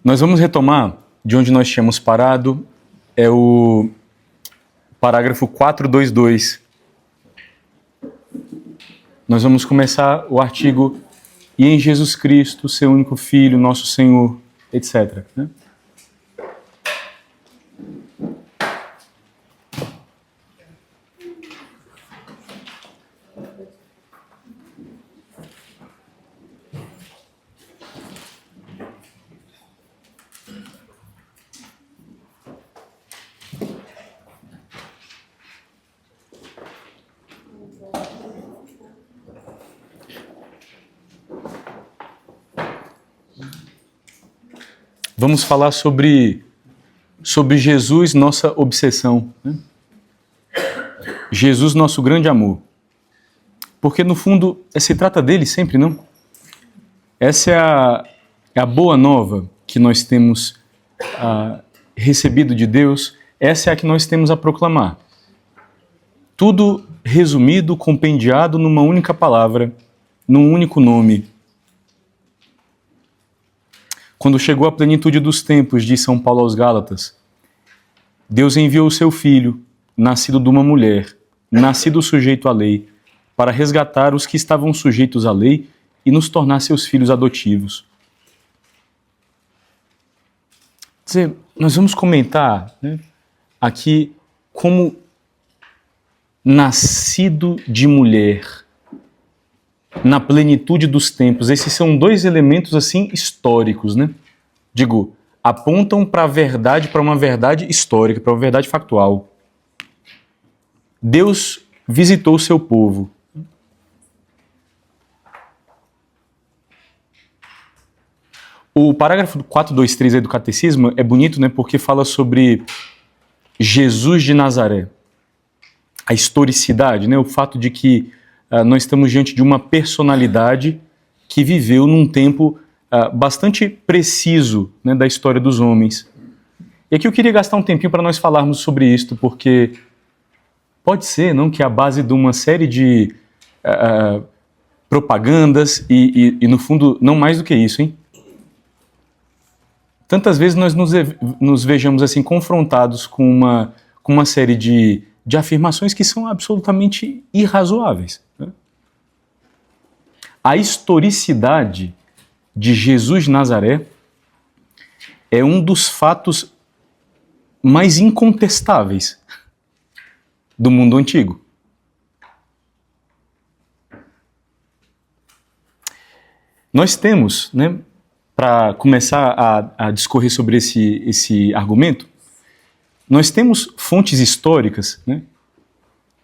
Nós vamos retomar de onde nós tínhamos parado, é o parágrafo 422. Nós vamos começar o artigo "E em Jesus Cristo, seu único Filho, nosso Senhor", etc. né? Vamos falar sobre Jesus, nossa obsessão. Né? Jesus, nosso grande amor. Porque, no fundo, se trata dele sempre, não? Essa é a boa nova que nós temos recebido de Deus. Essa é a que nós temos a proclamar. Tudo resumido, compendiado numa única palavra, num único nome. Quando chegou a plenitude dos tempos, diz São Paulo aos Gálatas, Deus enviou o seu Filho, nascido de uma mulher, nascido sujeito à lei, para resgatar os que estavam sujeitos à lei e nos tornar seus filhos adotivos. Quer dizer, nós vamos comentar, né, aqui como nascido de mulher, na plenitude dos tempos. Esses são dois elementos assim históricos, né? Digo, apontam para a verdade, para uma verdade histórica, para uma verdade factual. Deus visitou o seu povo. O parágrafo 423 aí do Catecismo é bonito, né? Porque fala sobre Jesus de Nazaré. A historicidade, né? O fato de que nós estamos diante de uma personalidade que viveu num tempo bastante preciso, né, da história dos homens. E aqui eu queria gastar um tempinho para nós falarmos sobre isto, porque pode ser, não, que a base de uma série de propagandas e, no fundo, não mais do que isso, hein? Tantas vezes nós nos vejamos assim confrontados com uma série de afirmações que são absolutamente irrazoáveis. Né? A historicidade de Jesus de Nazaré é um dos fatos mais incontestáveis do mundo antigo. Nós temos, né, para começar a discorrer sobre esse argumento, nós temos fontes históricas, né,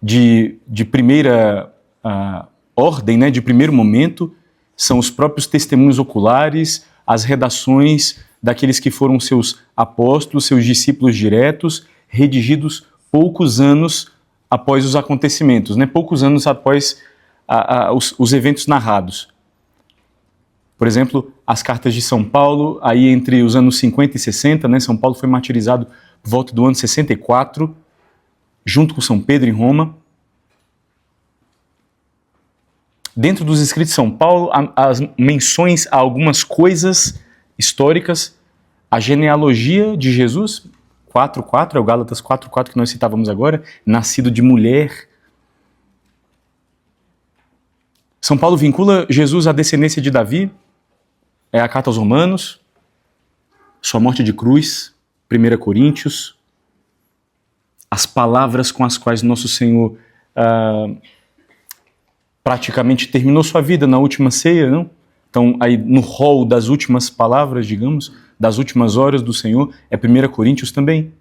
de primeira ordem, né, de primeiro momento, são os próprios testemunhos oculares, as redações daqueles que foram seus apóstolos, seus discípulos diretos, redigidos poucos anos após os acontecimentos, né, poucos anos após os eventos narrados. Por exemplo, as cartas de São Paulo, aí entre os anos 50 e 60, né, São Paulo foi martirizado por volta do ano 64, junto com São Pedro em Roma. Dentro dos escritos de São Paulo, as menções a algumas coisas históricas, a genealogia de Jesus, 4.4, é o Gálatas 4.4 que nós citávamos agora, nascido de mulher. São Paulo vincula Jesus à descendência de Davi, é a carta aos Romanos, sua morte de cruz, 1 Coríntios, as palavras com as quais nosso Senhor praticamente terminou sua vida na última ceia, não? Então, aí no rol das últimas palavras, digamos, das últimas horas do Senhor, é 1 Coríntios também.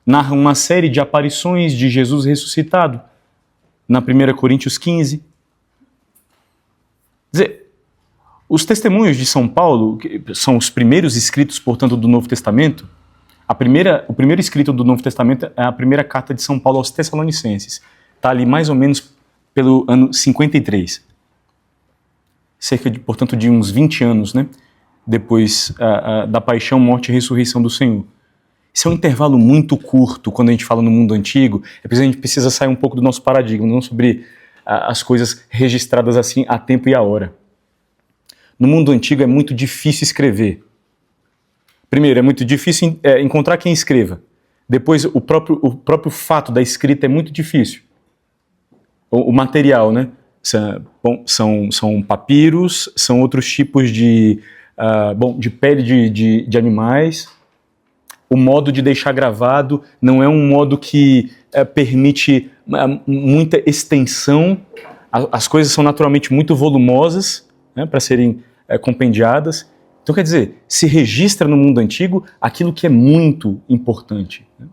Narra uma série de aparições de Jesus ressuscitado, na 1 Coríntios 15. Quer dizer, os testemunhos de São Paulo, que são os primeiros escritos, portanto, do Novo Testamento, o primeiro escrito do Novo Testamento é a primeira carta de São Paulo aos Tessalonicenses. Está ali mais ou menos pelo ano 53. Cerca de, portanto, de uns 20 anos, né? Depois da paixão, morte e ressurreição do Senhor. Isso é um intervalo muito curto quando a gente fala no mundo antigo. É porque a gente precisa sair um pouco do nosso paradigma, não sobre as coisas registradas assim a tempo e a hora. No mundo antigo é muito difícil escrever. Primeiro, é muito difícil encontrar quem escreva. Depois, o próprio fato da escrita é muito difícil. O material, né? São papiros, são outros tipos de pele de animais. O modo de deixar gravado não é um modo que permite muita extensão. As coisas são naturalmente muito volumosas, né, para serem compendiadas. Então, quer dizer, se registra no mundo antigo aquilo que é muito importante, né?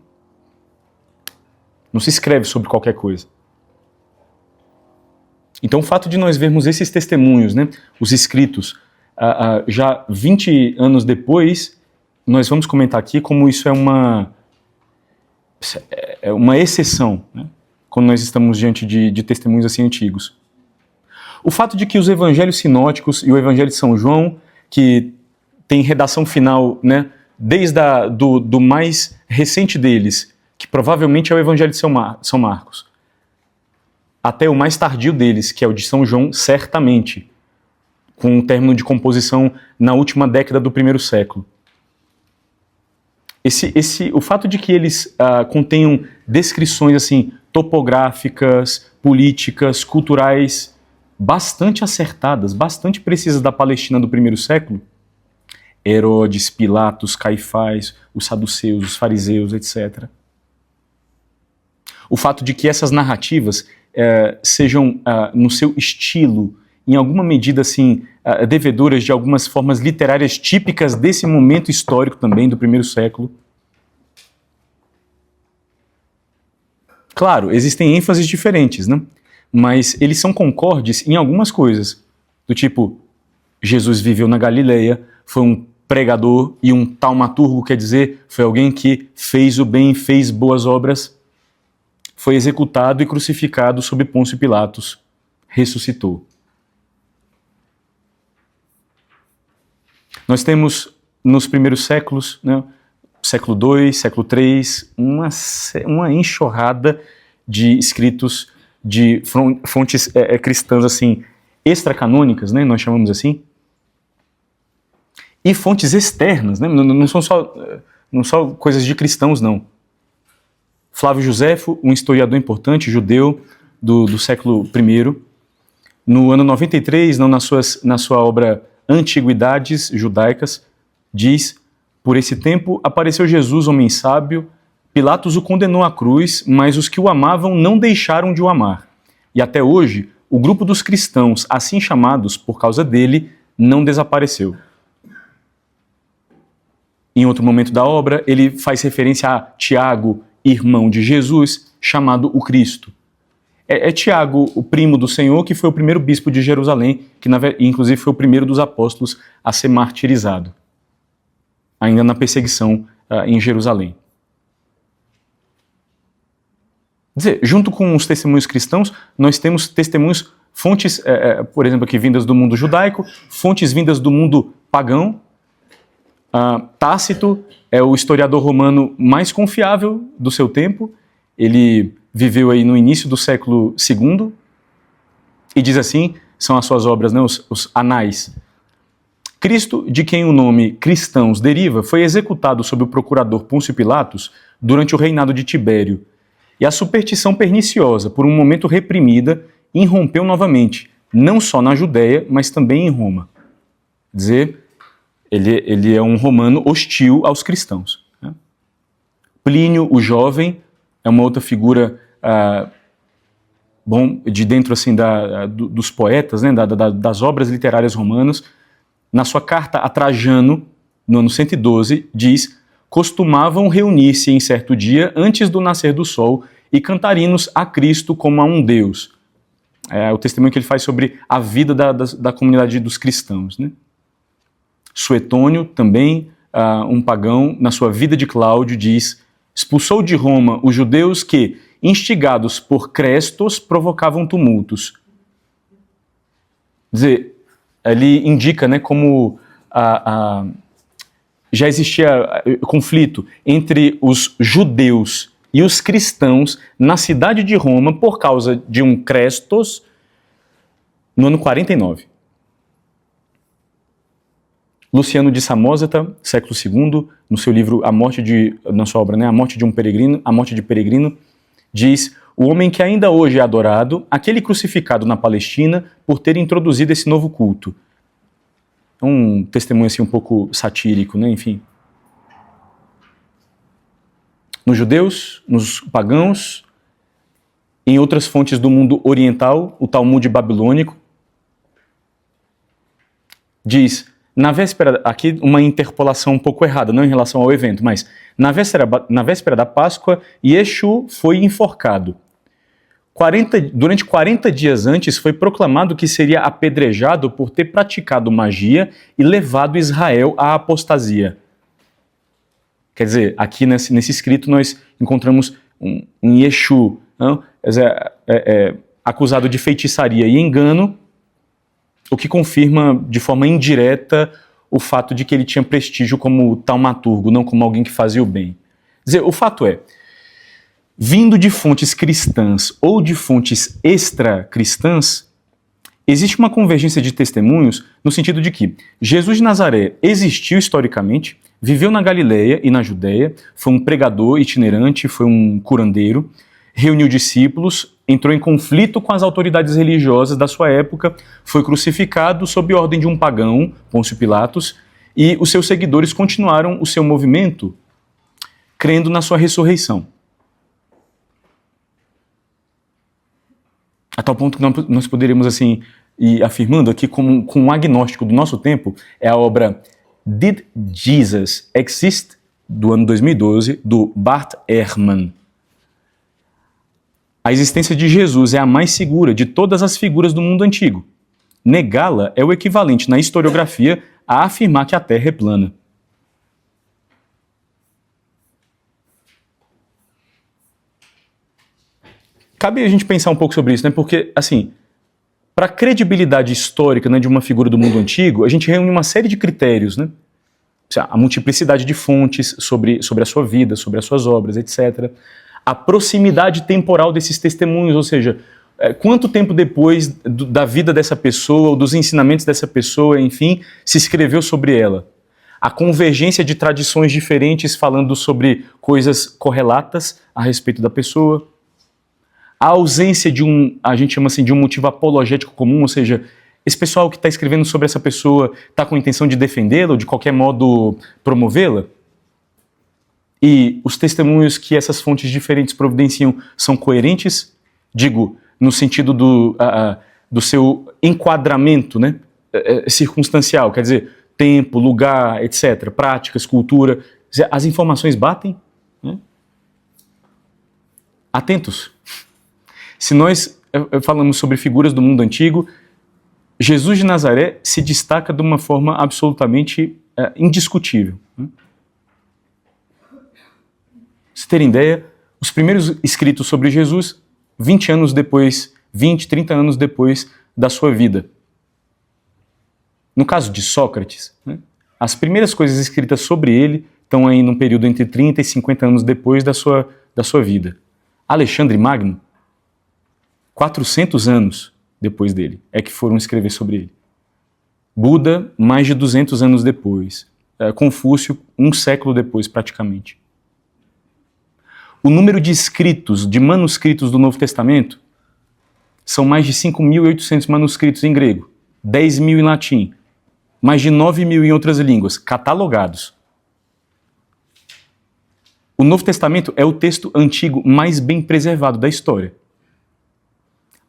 Não se escreve sobre qualquer coisa. Então, o fato de nós vermos esses testemunhos, né, os escritos, já 20 anos depois, nós vamos comentar aqui como isso é uma exceção, né, quando nós estamos diante de testemunhos assim antigos. O fato de que os evangelhos sinóticos e o evangelho de São João, que tem redação final, né, desde do mais recente deles, que provavelmente é o evangelho de São Marcos, até o mais tardio deles, que é o de São João, certamente, com um término de composição na última década do primeiro século. O fato de que eles contenham descrições assim, topográficas, políticas, culturais, bastante acertadas, bastante precisas da Palestina do primeiro século, Herodes, Pilatos, Caifás, os saduceus, os fariseus, etc. O fato de que essas narrativas sejam, no seu estilo, em alguma medida assim, devedoras de algumas formas literárias típicas desse momento histórico também, do primeiro século. Claro, existem ênfases diferentes, né? Mas eles são concordes em algumas coisas, do tipo, Jesus viveu na Galileia, foi um pregador e um taumaturgo, quer dizer, foi alguém que fez o bem, fez boas obras, foi executado e crucificado sob Pôncio Pilatos, ressuscitou. Nós temos, nos primeiros séculos, né, século II, século III, uma enxurrada de escritos de fontes cristãs assim, extracanônicas, né, nós chamamos assim, e fontes externas, né, não são só coisas de cristãos, não. Flávio Joséfo, um historiador importante, judeu do século I, no ano 93, na sua obra Antiguidades Judaicas, diz: por esse tempo apareceu Jesus, homem sábio, Pilatos o condenou à cruz, mas os que o amavam não deixaram de o amar. E até hoje, o grupo dos cristãos, assim chamados por causa dele, não desapareceu. Em outro momento da obra, ele faz referência a Tiago, irmão de Jesus, chamado o Cristo. É Tiago, o primo do Senhor, que foi o primeiro bispo de Jerusalém, que inclusive foi o primeiro dos apóstolos a ser martirizado, ainda na perseguição em Jerusalém. Quer dizer, junto com os testemunhos cristãos, nós temos testemunhos, fontes, por exemplo, aqui vindas do mundo judaico, fontes vindas do mundo pagão. Tácito é o historiador romano mais confiável do seu tempo. Ele viveu aí no início do século II e diz assim, são as suas obras, né, os anais. Cristo, de quem o nome cristãos deriva, foi executado sob o procurador Pôncio Pilatos durante o reinado de Tibério. E a superstição perniciosa, por um momento reprimida, irrompeu novamente, não só na Judéia, mas também em Roma. Quer dizer, ele é um romano hostil aos cristãos, né? Plínio, o jovem, é uma outra figura de dentro assim, dos poetas, né, das obras literárias romanas. Na sua carta a Trajano, no ano 112, diz: costumavam reunir-se em certo dia antes do nascer do sol e cantar hinos a Cristo como a um Deus. É o testemunho que ele faz sobre a vida da comunidade dos cristãos, né? Suetônio, também um pagão, na sua Vida de Cláudio, diz: expulsou de Roma os judeus que, instigados por Crestos, provocavam tumultos. Quer dizer, ele indica, né, como já existia conflito entre os judeus e os cristãos na cidade de Roma por causa de um Crestos no ano 49. Luciano de Samosata, século II, no seu livro na sua obra, né, A Morte de Peregrino, diz: o homem que ainda hoje é adorado, aquele crucificado na Palestina por ter introduzido esse novo culto. É um testemunho assim um pouco satírico, né? Enfim. Nos judeus, nos pagãos, em outras fontes do mundo oriental, o Talmud babilônico diz, na véspera, aqui uma interpolação um pouco errada, não em relação ao evento, mas na véspera da Páscoa, Yeshu foi enforcado. Durante 40 dias antes, foi proclamado que seria apedrejado por ter praticado magia e levado Israel à apostasia. Quer dizer, aqui nesse escrito nós encontramos um Yeshu, acusado de feitiçaria e engano, o que confirma de forma indireta o fato de que ele tinha prestígio como taumaturgo, não como alguém que fazia o bem. Quer dizer, o fato é, vindo de fontes cristãs ou de fontes extra-cristãs, existe uma convergência de testemunhos no sentido de que Jesus de Nazaré existiu historicamente, viveu na Galileia e na Judéia, foi um pregador itinerante, foi um curandeiro, reuniu discípulos, entrou em conflito com as autoridades religiosas da sua época, foi crucificado sob ordem de um pagão, Pôncio Pilatos, e os seus seguidores continuaram o seu movimento crendo na sua ressurreição. A tal ponto que nós poderíamos assim ir afirmando aqui com um agnóstico do nosso tempo, é a obra Did Jesus Exist? Do ano 2012, do Bart Ehrman. A existência de Jesus é a mais segura de todas as figuras do mundo antigo. Negá-la é o equivalente na historiografia a afirmar que a Terra é plana. Cabe a gente pensar um pouco sobre isso, né? Porque, assim, para a credibilidade histórica, né, de uma figura do mundo antigo, a gente reúne uma série de critérios, né? A multiplicidade de fontes sobre a sua vida, sobre as suas obras, etc. A proximidade temporal desses testemunhos, ou seja, quanto tempo depois da vida dessa pessoa, ou dos ensinamentos dessa pessoa, enfim, se escreveu sobre ela. A convergência de tradições diferentes falando sobre coisas correlatas a respeito da pessoa. A ausência a gente chama assim, de um motivo apologético comum, ou seja, esse pessoal que está escrevendo sobre essa pessoa está com a intenção de defendê-la ou de qualquer modo promovê-la? E os testemunhos que essas fontes diferentes providenciam são coerentes? Digo, no sentido do seu enquadramento, né, circunstancial, quer dizer, tempo, lugar, etc., práticas, cultura. As informações batem? Né? Atentos. Se nós falamos sobre figuras do mundo antigo, Jesus de Nazaré se destaca de uma forma absolutamente indiscutível. Né? Se terem ideia, os primeiros escritos sobre Jesus, 20 anos depois, 20, 30 anos depois da sua vida. No caso de Sócrates, né, as primeiras coisas escritas sobre ele estão aí num período entre 30 e 50 anos depois da sua vida. Alexandre Magno, 400 anos depois dele, é que foram escrever sobre ele. Buda, mais de 200 anos depois. Confúcio, um século depois, praticamente. O número de escritos, de manuscritos do Novo Testamento, são mais de 5.800 manuscritos em grego, 10.000 em latim, mais de 9.000 em outras línguas, catalogados. O Novo Testamento é o texto antigo mais bem preservado da história.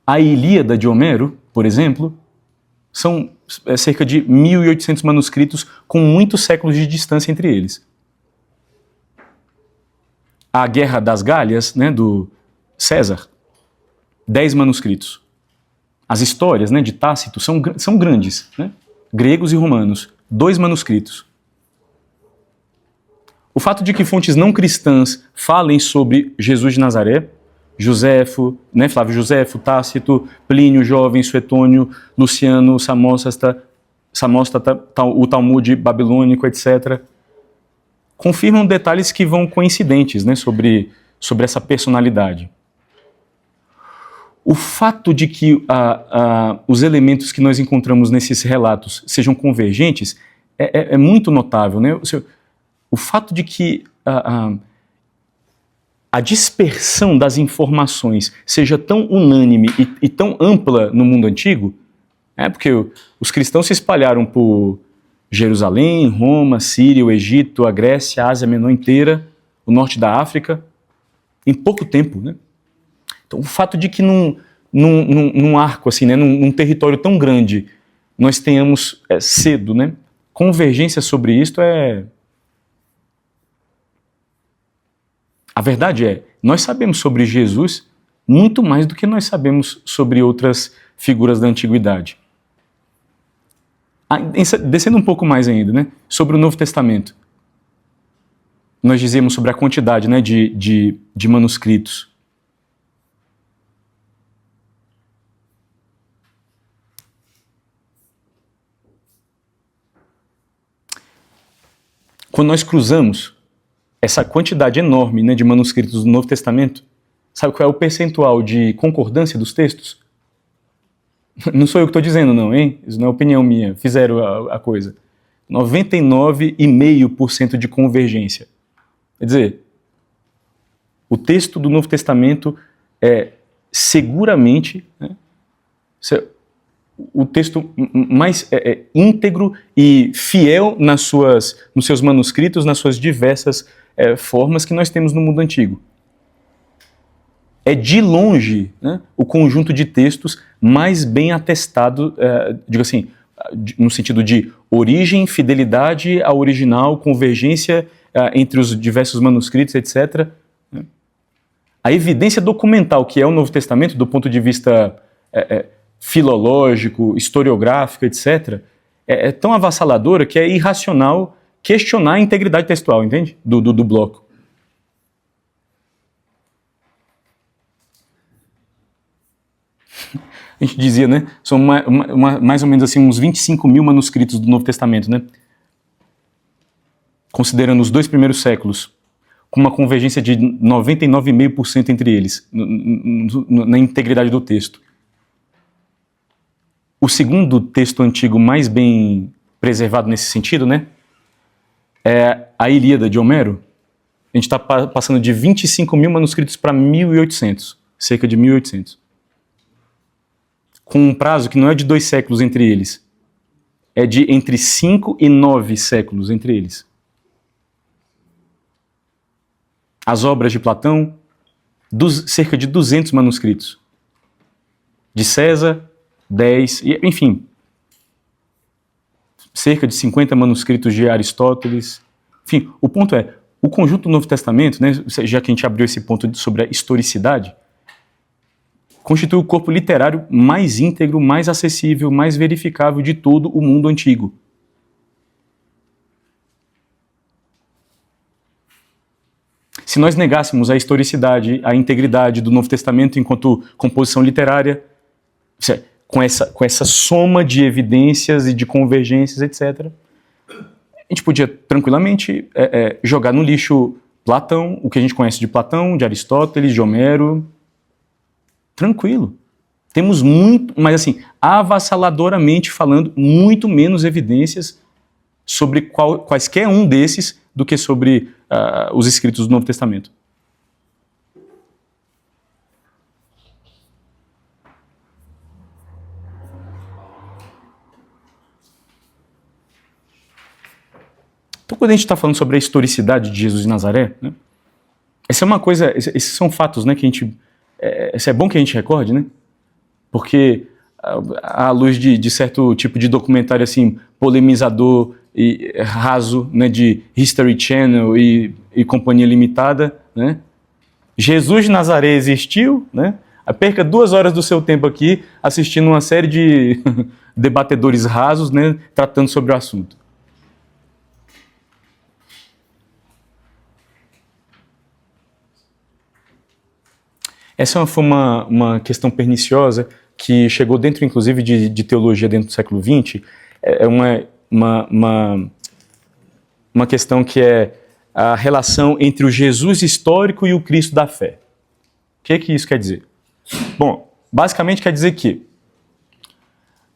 A Ilíada de Homero, por exemplo, são cerca de 1.800 manuscritos com muitos séculos de distância entre eles. A Guerra das Galhas, né, do César, 10 manuscritos. As histórias, né, de Tácito são grandes, né, gregos e romanos, 2 manuscritos. O fato de que fontes não cristãs falem sobre Jesus de Nazaré, Joséfo, né, Flávio Joséfo, Tácito, Plínio Jovem, Suetônio, Luciano, Samósata, o Talmud babilônico, etc., confirmam detalhes que vão coincidentes, né, sobre essa personalidade. O fato de que os elementos que nós encontramos nesses relatos sejam convergentes é muito notável, né? O fato de que a dispersão das informações seja tão unânime e tão ampla no mundo antigo, porque os cristãos se espalharam por Jerusalém, Roma, Síria, o Egito, a Grécia, a Ásia Menor inteira, o norte da África, em pouco tempo, né? Então, o fato de que num arco assim, né, num território tão grande, nós tenhamos cedo, né, convergência sobre isto A verdade é, nós sabemos sobre Jesus muito mais do que nós sabemos sobre outras figuras da antiguidade. Descendo um pouco mais ainda, né, sobre o Novo Testamento. Nós dizemos sobre a quantidade, né, de manuscritos. Quando nós cruzamos essa quantidade enorme, né, de manuscritos do Novo Testamento, sabe qual é o percentual de concordância dos textos? Não sou eu que estou dizendo, não, hein? Isso não é opinião minha. Fizeram a coisa. 99,5% de convergência. Quer dizer, o texto do Novo Testamento é seguramente, né, o texto mais íntegro e fiel nos seus manuscritos, nas suas diversas formas que nós temos no mundo antigo. É de longe, né, o conjunto de textos mais bem atestado, digo assim, no sentido de origem, fidelidade ao original, convergência entre os diversos manuscritos, etc. A evidência documental que é o Novo Testamento, do ponto de vista filológico, historiográfico, etc., é tão avassaladora que é irracional questionar a integridade textual, entende? Do bloco. A gente dizia, né? São mais ou menos assim uns 25 mil manuscritos do Novo Testamento, né? Considerando os 2 primeiros séculos, com uma convergência de 99,5% entre eles, na integridade do texto. O segundo texto antigo mais bem preservado nesse sentido, né, é a Ilíada de Homero. A gente está passando de 25 mil manuscritos para 1.800, cerca de 1.800. Com um prazo que não é de 2 séculos entre eles, é de entre 5 e 9 séculos entre eles. As obras de Platão, cerca de 200 manuscritos. De César, 10, enfim, cerca de 50 manuscritos de Aristóteles. Enfim, o ponto é, o conjunto do Novo Testamento, né, já que a gente abriu esse ponto sobre a historicidade, constitui o corpo literário mais íntegro, mais acessível, mais verificável de todo o mundo antigo. Se nós negássemos a historicidade, a integridade do Novo Testamento enquanto composição literária, com essa soma de evidências e de convergências, etc., a gente podia tranquilamente jogar no lixo Platão, o que a gente conhece de Platão, de Aristóteles, de Homero. Tranquilo. Temos muito, mas assim, avassaladoramente falando, muito menos evidências sobre quaisquer um desses do que sobre os escritos do Novo Testamento. Então, quando a gente está falando sobre a historicidade de Jesus de Nazaré, né, essa é uma coisa, esses são fatos, né, que a gente, isso é bom que a gente recorde, né, porque à luz de certo tipo de documentário assim, polemizador e raso, né, de History Channel e Companhia Limitada, né, Jesus de Nazaré existiu, né, perca 2 horas do seu tempo aqui assistindo uma série de debatedores rasos, né, tratando sobre o assunto. Essa foi uma questão perniciosa que chegou dentro, inclusive, de teologia dentro do século XX. É uma questão que é a relação entre o Jesus histórico e o Cristo da fé. O que isso quer dizer? Bom, basicamente quer dizer que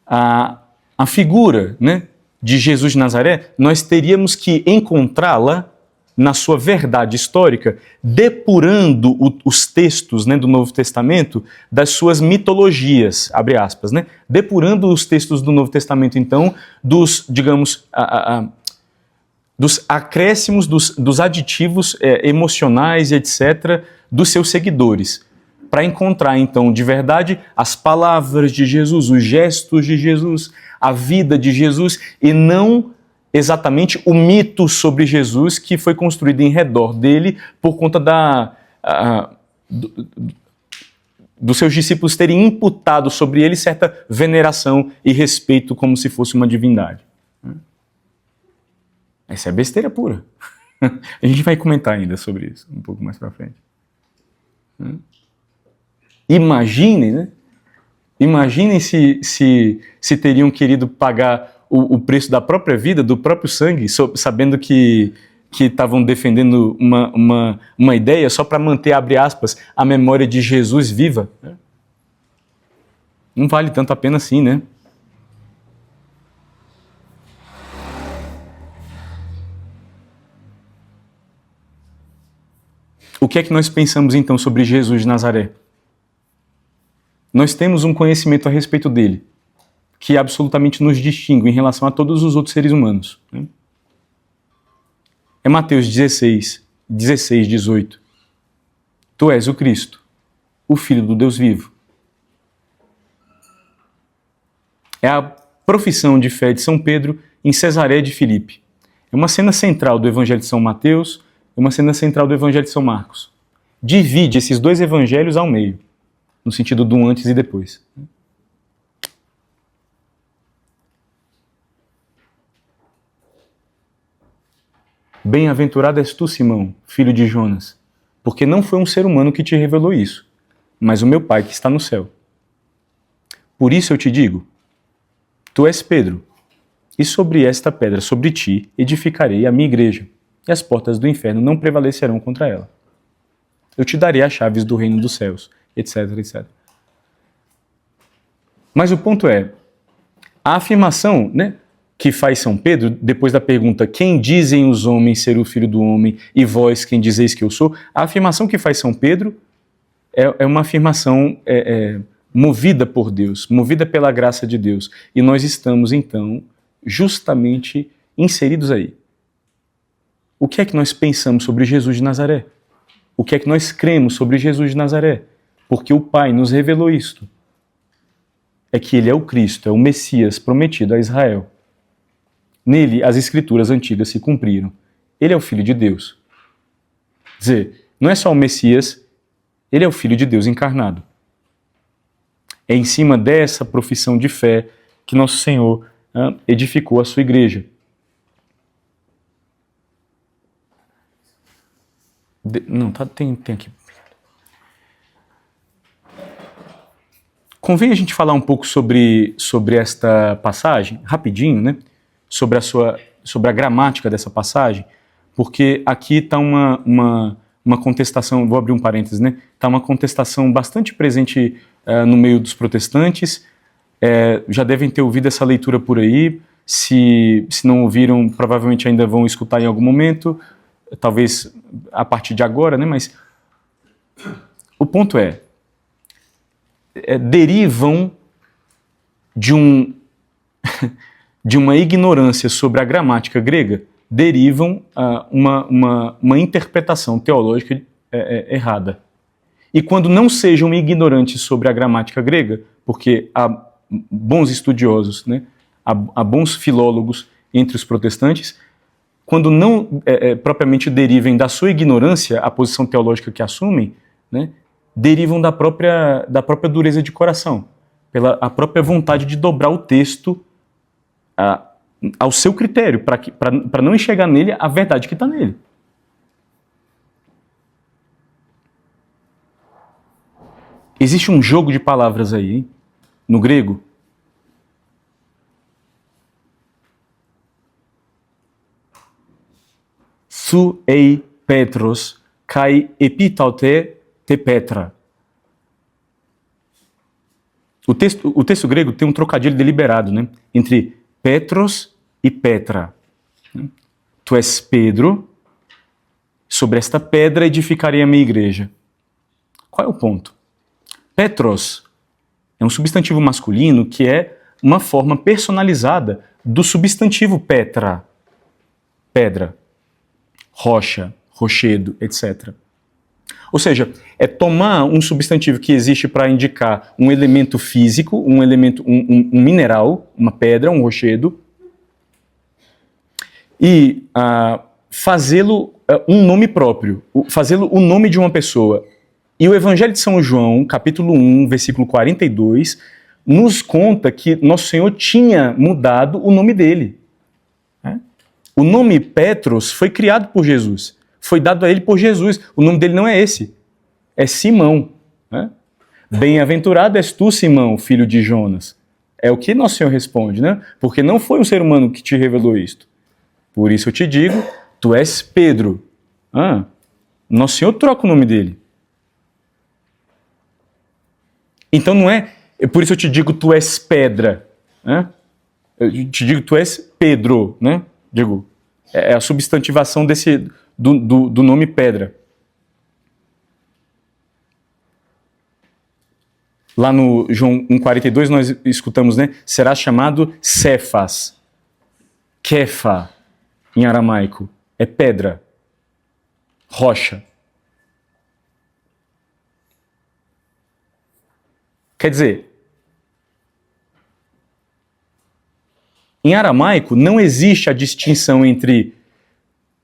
a figura, né, de Jesus de Nazaré, nós teríamos que encontrá-la na sua verdade histórica, depurando os textos, né, do Novo Testamento das suas mitologias, abre aspas, né? Depurando os textos do Novo Testamento, então, dos, digamos, dos acréscimos, dos aditivos emocionais e etc., dos seus seguidores, para encontrar, então, de verdade, as palavras de Jesus, os gestos de Jesus, a vida de Jesus, e não exatamente o mito sobre Jesus que foi construído em redor dele por conta dos seus discípulos terem imputado sobre ele certa veneração e respeito como se fosse uma divindade. Essa é besteira pura. A gente vai comentar ainda sobre isso um pouco mais para frente. Imaginem, né? Imaginem se teriam querido pagar o preço da própria vida, do próprio sangue, sabendo que estavam defendendo uma ideia só para manter, abre aspas, a memória de Jesus viva. Não vale tanto a pena assim, né? O que é que nós pensamos então sobre Jesus de Nazaré? Nós temos um conhecimento a respeito dele, que absolutamente nos distingue em relação a todos os outros seres humanos. É Mateus 16, 18. Tu és o Cristo, o Filho do Deus vivo. É a profissão de fé de São Pedro em Cesareia de Filipe. É uma cena central do Evangelho de São Mateus, é uma cena central do Evangelho de São Marcos. Divide esses dois evangelhos ao meio, no sentido do antes e depois. Bem-aventurado és tu, Simão, filho de Jonas, porque não foi um ser humano que te revelou isso, mas o meu Pai que está no céu. Por isso eu te digo, tu és Pedro, e sobre esta pedra, sobre ti, edificarei a minha igreja, e as portas do inferno não prevalecerão contra ela. Eu te darei as chaves do reino dos céus, etc, etc. Mas o ponto é, a afirmação, né, que faz São Pedro, depois da pergunta, quem dizem os homens ser o Filho do Homem, e vós quem dizeis que eu sou, a afirmação que faz São Pedro é uma afirmação movida por Deus, movida pela graça de Deus. E nós estamos, então, justamente inseridos aí. O que é que nós pensamos sobre Jesus de Nazaré? O que é que nós cremos sobre Jesus de Nazaré? Porque o Pai nos revelou isto. É que ele é o Cristo, é o Messias prometido a Israel. Nele, as escrituras antigas se cumpriram. Ele é o Filho de Deus. Quer dizer, não é só o Messias, ele é o Filho de Deus encarnado. É em cima dessa profissão de fé que nosso Senhor edificou a sua igreja. Tem aqui. Convém a gente falar um pouco sobre esta passagem, rapidinho, né? Sobre a gramática dessa passagem, porque aqui está uma contestação, vou abrir um parênteses, né? Está uma contestação bastante presente no meio dos protestantes, já devem ter ouvido essa leitura por aí, se não ouviram, provavelmente ainda vão escutar em algum momento, talvez a partir de agora, né? Mas o ponto derivam de uma ignorância sobre a gramática grega, derivam uma interpretação teológica errada. E quando não sejam ignorantes sobre a gramática grega, porque há bons estudiosos, né? Há bons filólogos entre os protestantes, quando não propriamente derivem da sua ignorância a posição teológica que assumem, né? Derivam da própria dureza de coração, pela própria vontade de dobrar o texto ao seu critério, para não enxergar nele a verdade que está nele. Existe um jogo de palavras aí, hein? No grego. Su ei Petros kai epitaute te Petra. O texto grego tem um trocadilho deliberado, né? Entre Petros e Petra. Tu és Pedro, sobre esta pedra edificarei a minha igreja. Qual é o ponto? Petros é um substantivo masculino que é uma forma personalizada do substantivo Petra, pedra, rocha, rochedo, etc. Ou seja, é tomar um substantivo que existe para indicar um elemento físico, um elemento, um mineral, uma pedra, um rochedo, e fazê-lo um nome próprio, fazê-lo o nome de uma pessoa. E o Evangelho de São João, capítulo 1, versículo 42, nos conta que Nosso Senhor tinha mudado o nome dele. O nome Petros foi criado por Jesus, foi dado a ele por Jesus. O nome dele não é esse, é Simão. Bem-aventurado és tu, Simão, filho de Jonas. É o que Nosso Senhor responde, né? Porque não foi um ser humano que te revelou isto. Por isso eu te digo, tu és Pedro. Nosso Senhor troca o nome dele. Então não é, por isso eu te digo, tu és pedra. Eu te digo, tu és Pedro, né? Digo, é a substantivação do nome pedra. Lá no João 1,42 nós escutamos, né? Será chamado Cefas. Kefa, em aramaico, é pedra, rocha. Quer dizer, em aramaico não existe a distinção entre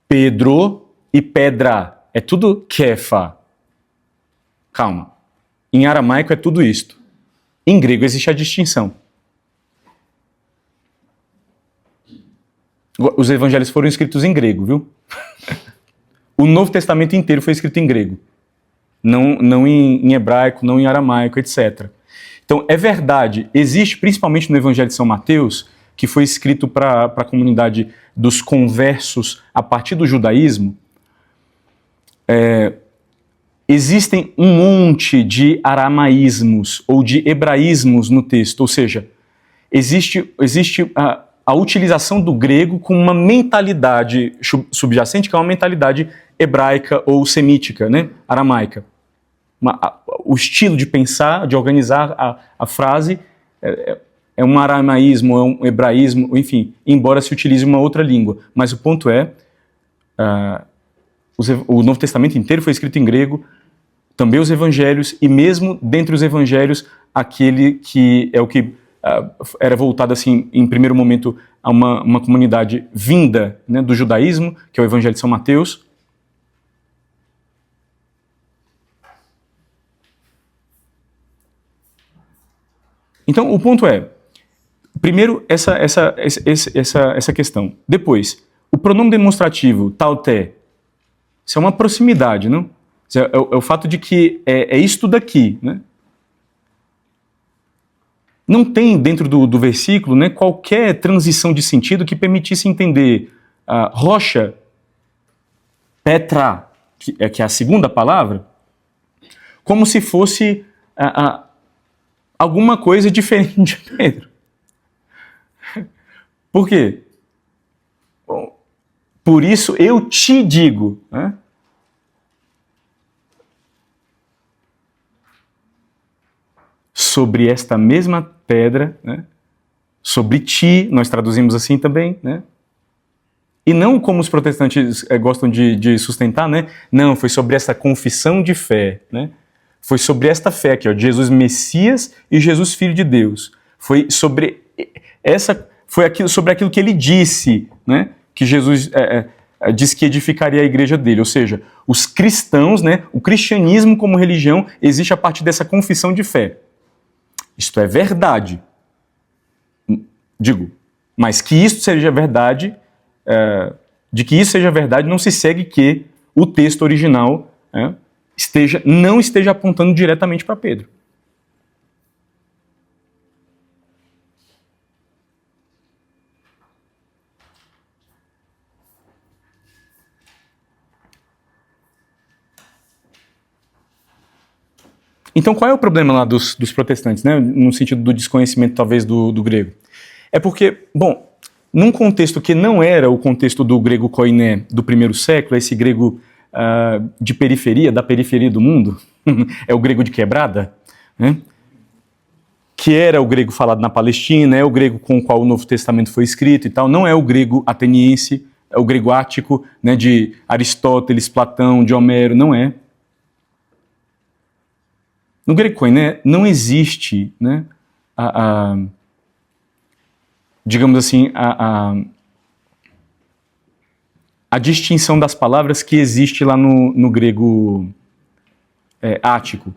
Pedro e pedra. É tudo kefa. Calma. Em aramaico é tudo isto. Em grego existe a distinção. Os evangelhos foram escritos em grego, viu? O Novo Testamento inteiro foi escrito em grego. Não em hebraico, não em aramaico, etc. Então, é verdade, existe principalmente no Evangelho de São Mateus, que foi escrito para a comunidade dos conversos a partir do judaísmo, existem um monte de aramaísmos ou de hebraísmos no texto, ou seja, existe a utilização do grego com uma mentalidade subjacente, que é uma mentalidade hebraica ou semítica, né? Aramaica. O estilo de pensar, de organizar a frase é um aramaísmo, é um hebraísmo, enfim, embora se utilize uma outra língua. Mas o ponto é, o Novo Testamento inteiro foi escrito em grego, também os evangelhos, e mesmo dentre os evangelhos, aquele que é o que era voltado, assim, em primeiro momento, a uma comunidade vinda, né, do judaísmo, que é o Evangelho de São Mateus. Então, o ponto é, primeiro, essa questão. Depois, o pronome demonstrativo, taute, isso é uma proximidade, não? É o fato de que é isto daqui, né? Não tem dentro do versículo, né, qualquer transição de sentido que permitisse entender rocha, petra, que é a segunda palavra, como se fosse alguma coisa diferente de Pedro. Por quê? Bom, por isso eu te digo, né? Sobre esta mesma pedra, né? Sobre ti, nós traduzimos assim também, né? E não como os protestantes gostam de sustentar, né? Não, foi sobre essa confissão de fé, né? Foi sobre esta fé aqui, ó, Jesus Messias e Jesus Filho de Deus. Foi sobre sobre aquilo que ele disse, né? Que Jesus disse que edificaria a igreja dele. Ou seja, os cristãos, né? O cristianismo como religião existe a partir dessa confissão de fé. Isto é verdade. Digo, mas que isso seja verdade, de que isso seja verdade, não se segue que o texto original não esteja apontando diretamente para Pedro. Então, qual é o problema lá dos protestantes, né? No sentido do desconhecimento, talvez, do grego? É porque, bom, num contexto que não era o contexto do grego koiné do primeiro século, esse grego de periferia, da periferia do mundo, é o grego de quebrada, né? Que era o grego falado na Palestina, é o grego com o qual o Novo Testamento foi escrito e tal, não é o grego ateniense, é o grego ático, né, de Aristóteles, Platão, de Homero, não é. No grego koiné não existe, né, digamos assim, a distinção das palavras que existe lá no grego ático.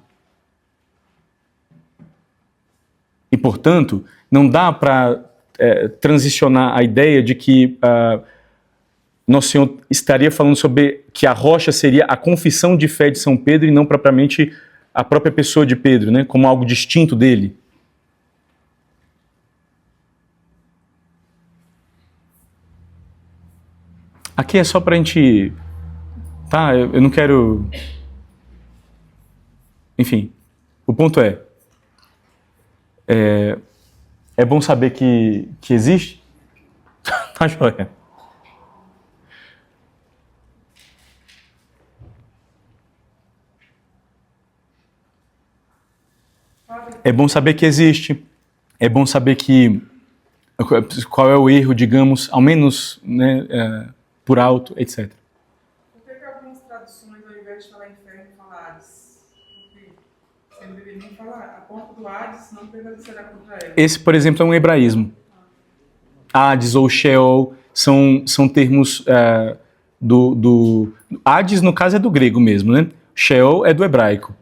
E, portanto, não dá para transicionar a ideia de que Nosso Senhor estaria falando sobre que a rocha seria a confissão de fé de São Pedro e não propriamente a própria pessoa de Pedro, né, como algo distinto dele. Aqui é só para a gente... Tá, eu não quero... Enfim, o ponto é bom saber que existe. Tá joia. É bom saber que existe. É bom saber que qual é o erro, digamos, ao menos, né, por alto, etc. Por que algumas traduções, ao invés de falar inferno, falam Hades? Porque você não deveria nem falar a porta do Hades não prevalecerá contra ela. Esse, por exemplo, é um hebraísmo. Hades ou Sheol são termos do... Hades, no caso, é do grego mesmo, né? Sheol é do hebraico.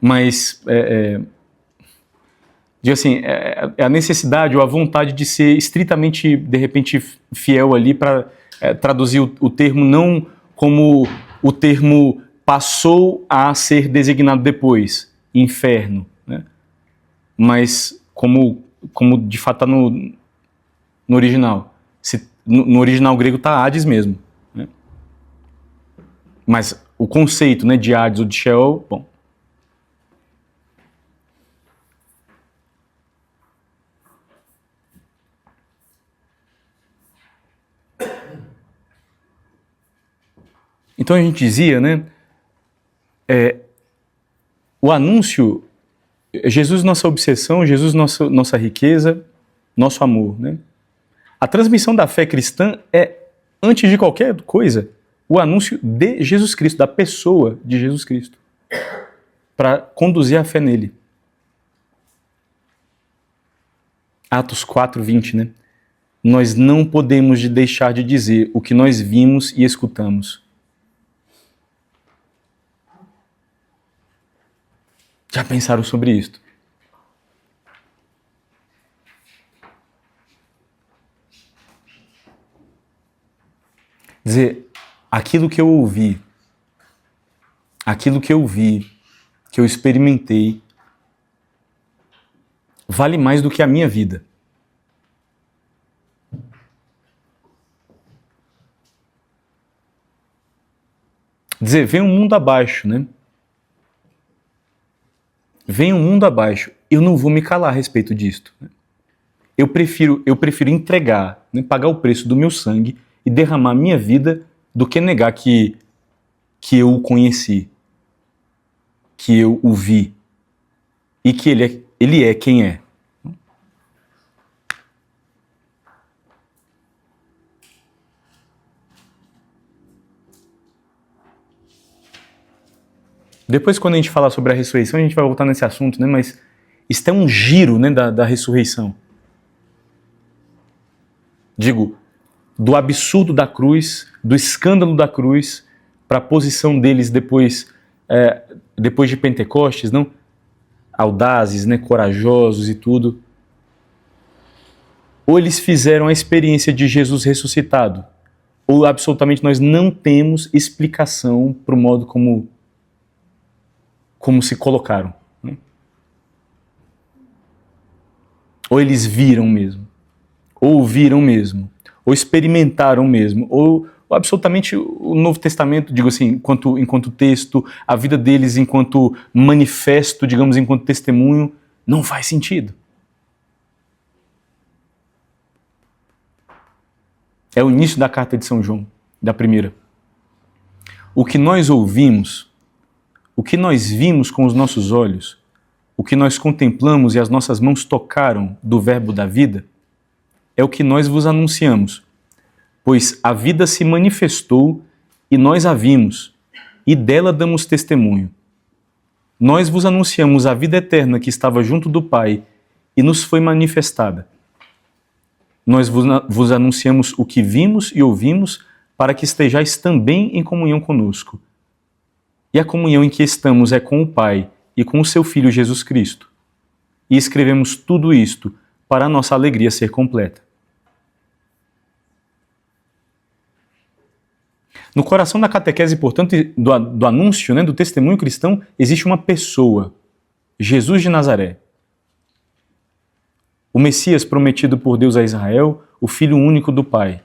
Mas, digo assim, é a necessidade ou a vontade de ser estritamente, de repente, fiel ali para traduzir o termo não como o termo passou a ser designado depois, inferno, né? Mas como de fato está no original. No original grego está Hades mesmo, né? Mas o conceito, né, de Hades ou de Sheol, bom. Então a gente dizia, né, o anúncio, Jesus nossa obsessão, Jesus nossa riqueza, nosso amor, né? A transmissão da fé cristã é, antes de qualquer coisa, o anúncio de Jesus Cristo, da pessoa de Jesus Cristo, para conduzir a fé nele. Atos 4:20, né? Nós não podemos deixar de dizer o que nós vimos e escutamos. Já pensaram sobre isto? Dizer, aquilo que eu ouvi, aquilo que eu vi, que eu experimentei, vale mais do que a minha vida. Dizer, vem um mundo abaixo, né? Vem um mundo abaixo, eu não vou me calar a respeito disto. Eu prefiro entregar, né, pagar o preço do meu sangue e derramar minha vida do que negar que eu o conheci, que eu o vi e que ele é quem é. Depois, quando a gente falar sobre a ressurreição, a gente vai voltar nesse assunto, né? Mas isso é um giro, né, da ressurreição. Digo, do absurdo da cruz, do escândalo da cruz, para a posição deles depois de Pentecostes, não? Audazes, né, corajosos e tudo. Ou eles fizeram a experiência de Jesus ressuscitado, ou absolutamente nós não temos explicação para o modo como se colocaram, né? Ou eles viram mesmo, ou ouviram mesmo, ou experimentaram mesmo, ou absolutamente o Novo Testamento, digo assim, enquanto texto, a vida deles enquanto manifesto, digamos, enquanto testemunho, não faz sentido. É o início da carta de São João, da primeira. O que nós ouvimos, o que nós vimos com os nossos olhos, o que nós contemplamos e as nossas mãos tocaram do verbo da vida, é o que nós vos anunciamos, pois a vida se manifestou e nós a vimos, e dela damos testemunho. Nós vos anunciamos a vida eterna que estava junto do Pai e nos foi manifestada. Nós vos anunciamos o que vimos e ouvimos, para que estejais também em comunhão conosco. E a comunhão em que estamos é com o Pai e com o seu Filho Jesus Cristo. E escrevemos tudo isto para a nossa alegria ser completa. No coração da catequese, portanto, do anúncio, do testemunho cristão, existe uma pessoa, Jesus de Nazaré. O Messias prometido por Deus a Israel, o Filho único do Pai.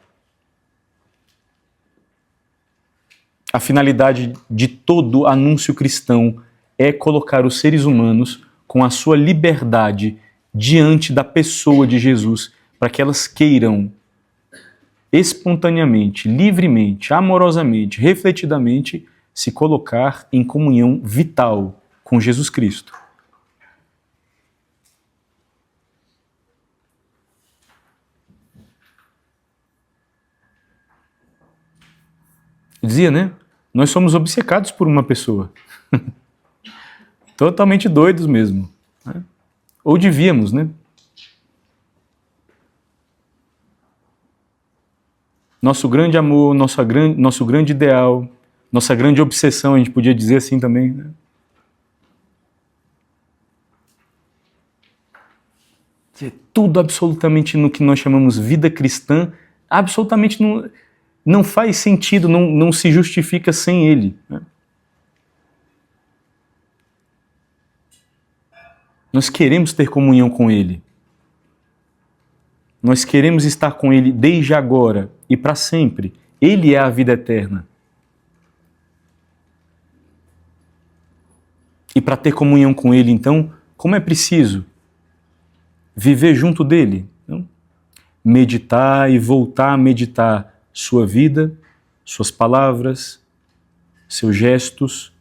A finalidade de todo anúncio cristão é colocar os seres humanos com a sua liberdade diante da pessoa de Jesus, para que elas queiram espontaneamente, livremente, amorosamente, refletidamente, se colocar em comunhão vital com Jesus Cristo. Eu dizia, nós somos obcecados por uma pessoa. Totalmente doidos mesmo. Ou devíamos, Nosso grande amor, nosso grande ideal, nossa grande obsessão, a gente podia dizer assim também. Tudo absolutamente no que nós chamamos vida cristã, absolutamente não faz sentido, não se justifica sem ele. Nós queremos ter comunhão com ele. Nós queremos estar com ele desde agora e para sempre. Ele é a vida eterna. E para ter comunhão com ele, então, como é preciso? Viver junto dele. Meditar e voltar a meditar sua vida, suas palavras, seus gestos,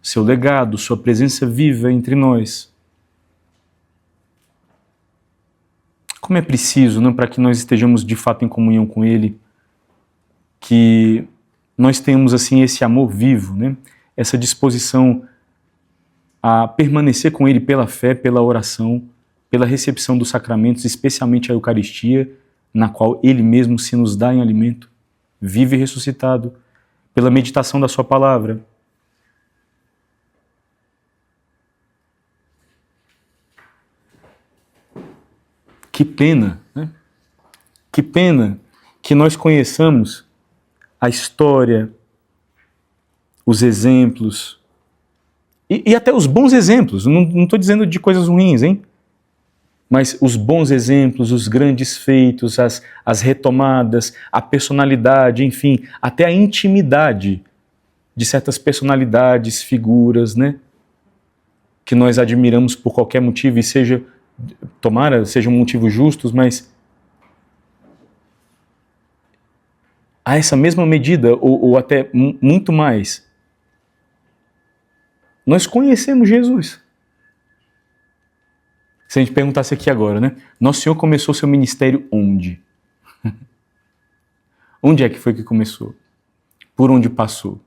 seu legado, sua presença viva entre nós. Como é preciso, para que nós estejamos de fato em comunhão com ele, que nós tenhamos assim esse amor vivo, essa disposição a permanecer com ele pela fé, pela oração, pela recepção dos sacramentos, especialmente a Eucaristia, na qual ele mesmo se nos dá em alimento, vivo e ressuscitado, pela meditação da sua palavra. Que pena, Que pena que nós conheçamos a história, os exemplos, e até os bons exemplos, não estou dizendo de coisas ruins, mas os bons exemplos, os grandes feitos, as retomadas, a personalidade, enfim, até a intimidade de certas personalidades, figuras, que nós admiramos por qualquer motivo, e tomara, sejam motivos justos, mas a essa mesma medida, ou até muito mais, nós conhecemos Jesus. Se a gente perguntasse aqui agora, Nosso Senhor começou seu ministério onde? Onde é que foi que começou? Por onde passou?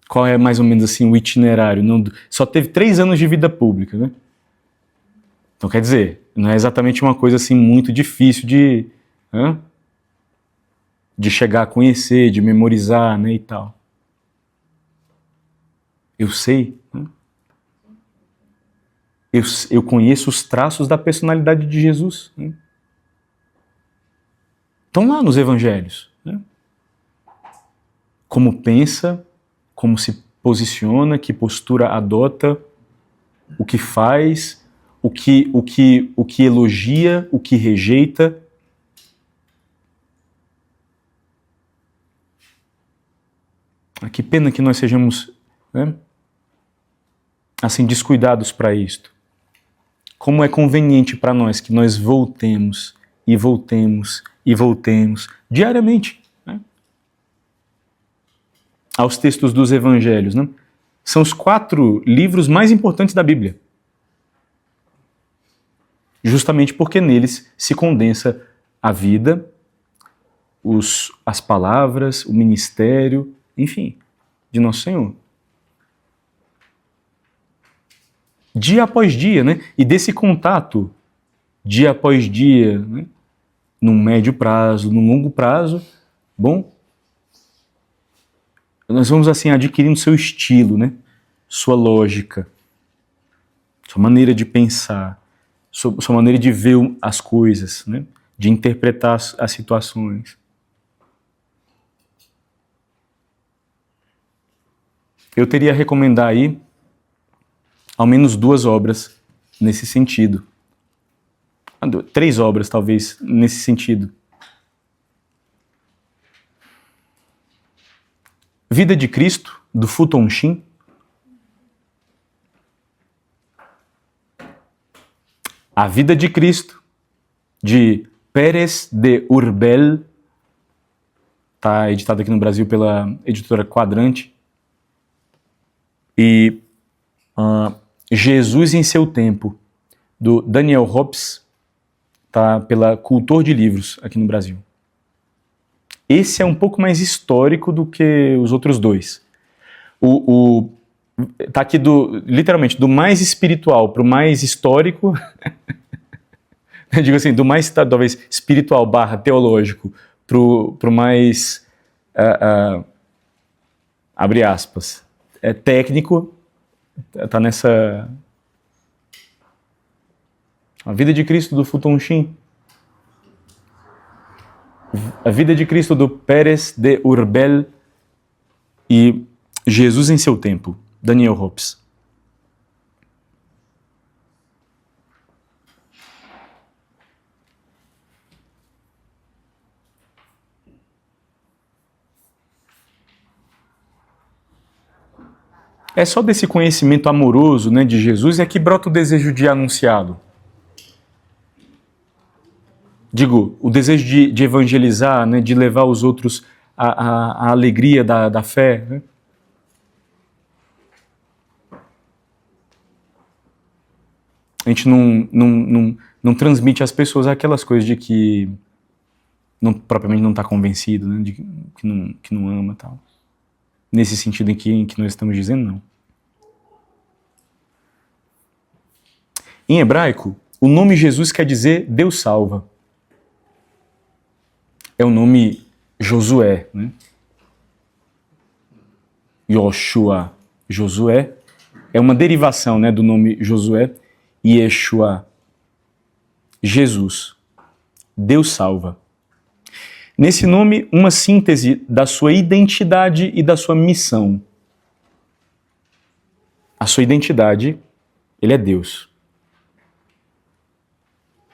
Qual é mais ou menos assim o itinerário? Só teve 3 anos de vida pública, Então quer dizer, não é exatamente uma coisa assim muito difícil de chegar a conhecer, de memorizar, e tal. Eu sei, Eu conheço os traços da personalidade de Jesus. Estão lá nos evangelhos. Como pensa, como se posiciona, que postura adota, o que faz, o que elogia, o que rejeita. Que pena que nós sejamos assim descuidados para isto. Como é conveniente para nós que nós voltemos e voltemos diariamente, né, aos textos dos evangelhos, né? São os 4 livros mais importantes da Bíblia. Justamente porque neles se condensa a vida, as palavras, o ministério, enfim, de Nosso Senhor. Dia após dia, né? E desse contato, dia após dia, né? Num médio prazo, num longo prazo, bom, nós vamos assim adquirindo seu estilo, né? Sua lógica, sua maneira de pensar, sua maneira de ver as coisas, né? De interpretar as situações. Eu teria a recomendar aí ao menos 2 obras nesse sentido. 3 obras, talvez, nesse sentido. Vida de Cristo, do Fu Tongxin. A Vida de Cristo, de Pérez de Urbel. Está editado aqui no Brasil pela editora Quadrante. E Jesus em Seu Tempo, do Daniel Hobbes, tá pela Cultor de Livros aqui no Brasil. Esse é um pouco mais histórico do que os outros 2. Tá aqui literalmente do mais espiritual para o mais histórico. Eu digo assim, do mais talvez espiritual / teológico pro mais abre aspas, técnico. Tá nessa... A Vida de Cristo, do Fu Tongxin. A Vida de Cristo, do Pérez de Urbel. E Jesus em Seu Tempo, Daniel Hobbes. É só desse conhecimento amoroso, né, de Jesus é que brota o desejo de anunciá-lo. Digo, o desejo de evangelizar, né, de levar os outros à alegria da fé. Né? A gente não transmite às pessoas aquelas coisas de que propriamente não está convencido, né, de que não ama e tal. Nesse sentido em que nós estamos dizendo, não. Em hebraico, o nome Jesus quer dizer Deus salva. É o nome Josué, né? Yoshua. Josué é uma derivação, né, do nome Josué, Yeshua. Jesus. Deus salva. Nesse nome, uma síntese da sua identidade e da sua missão. A sua identidade, ele é Deus.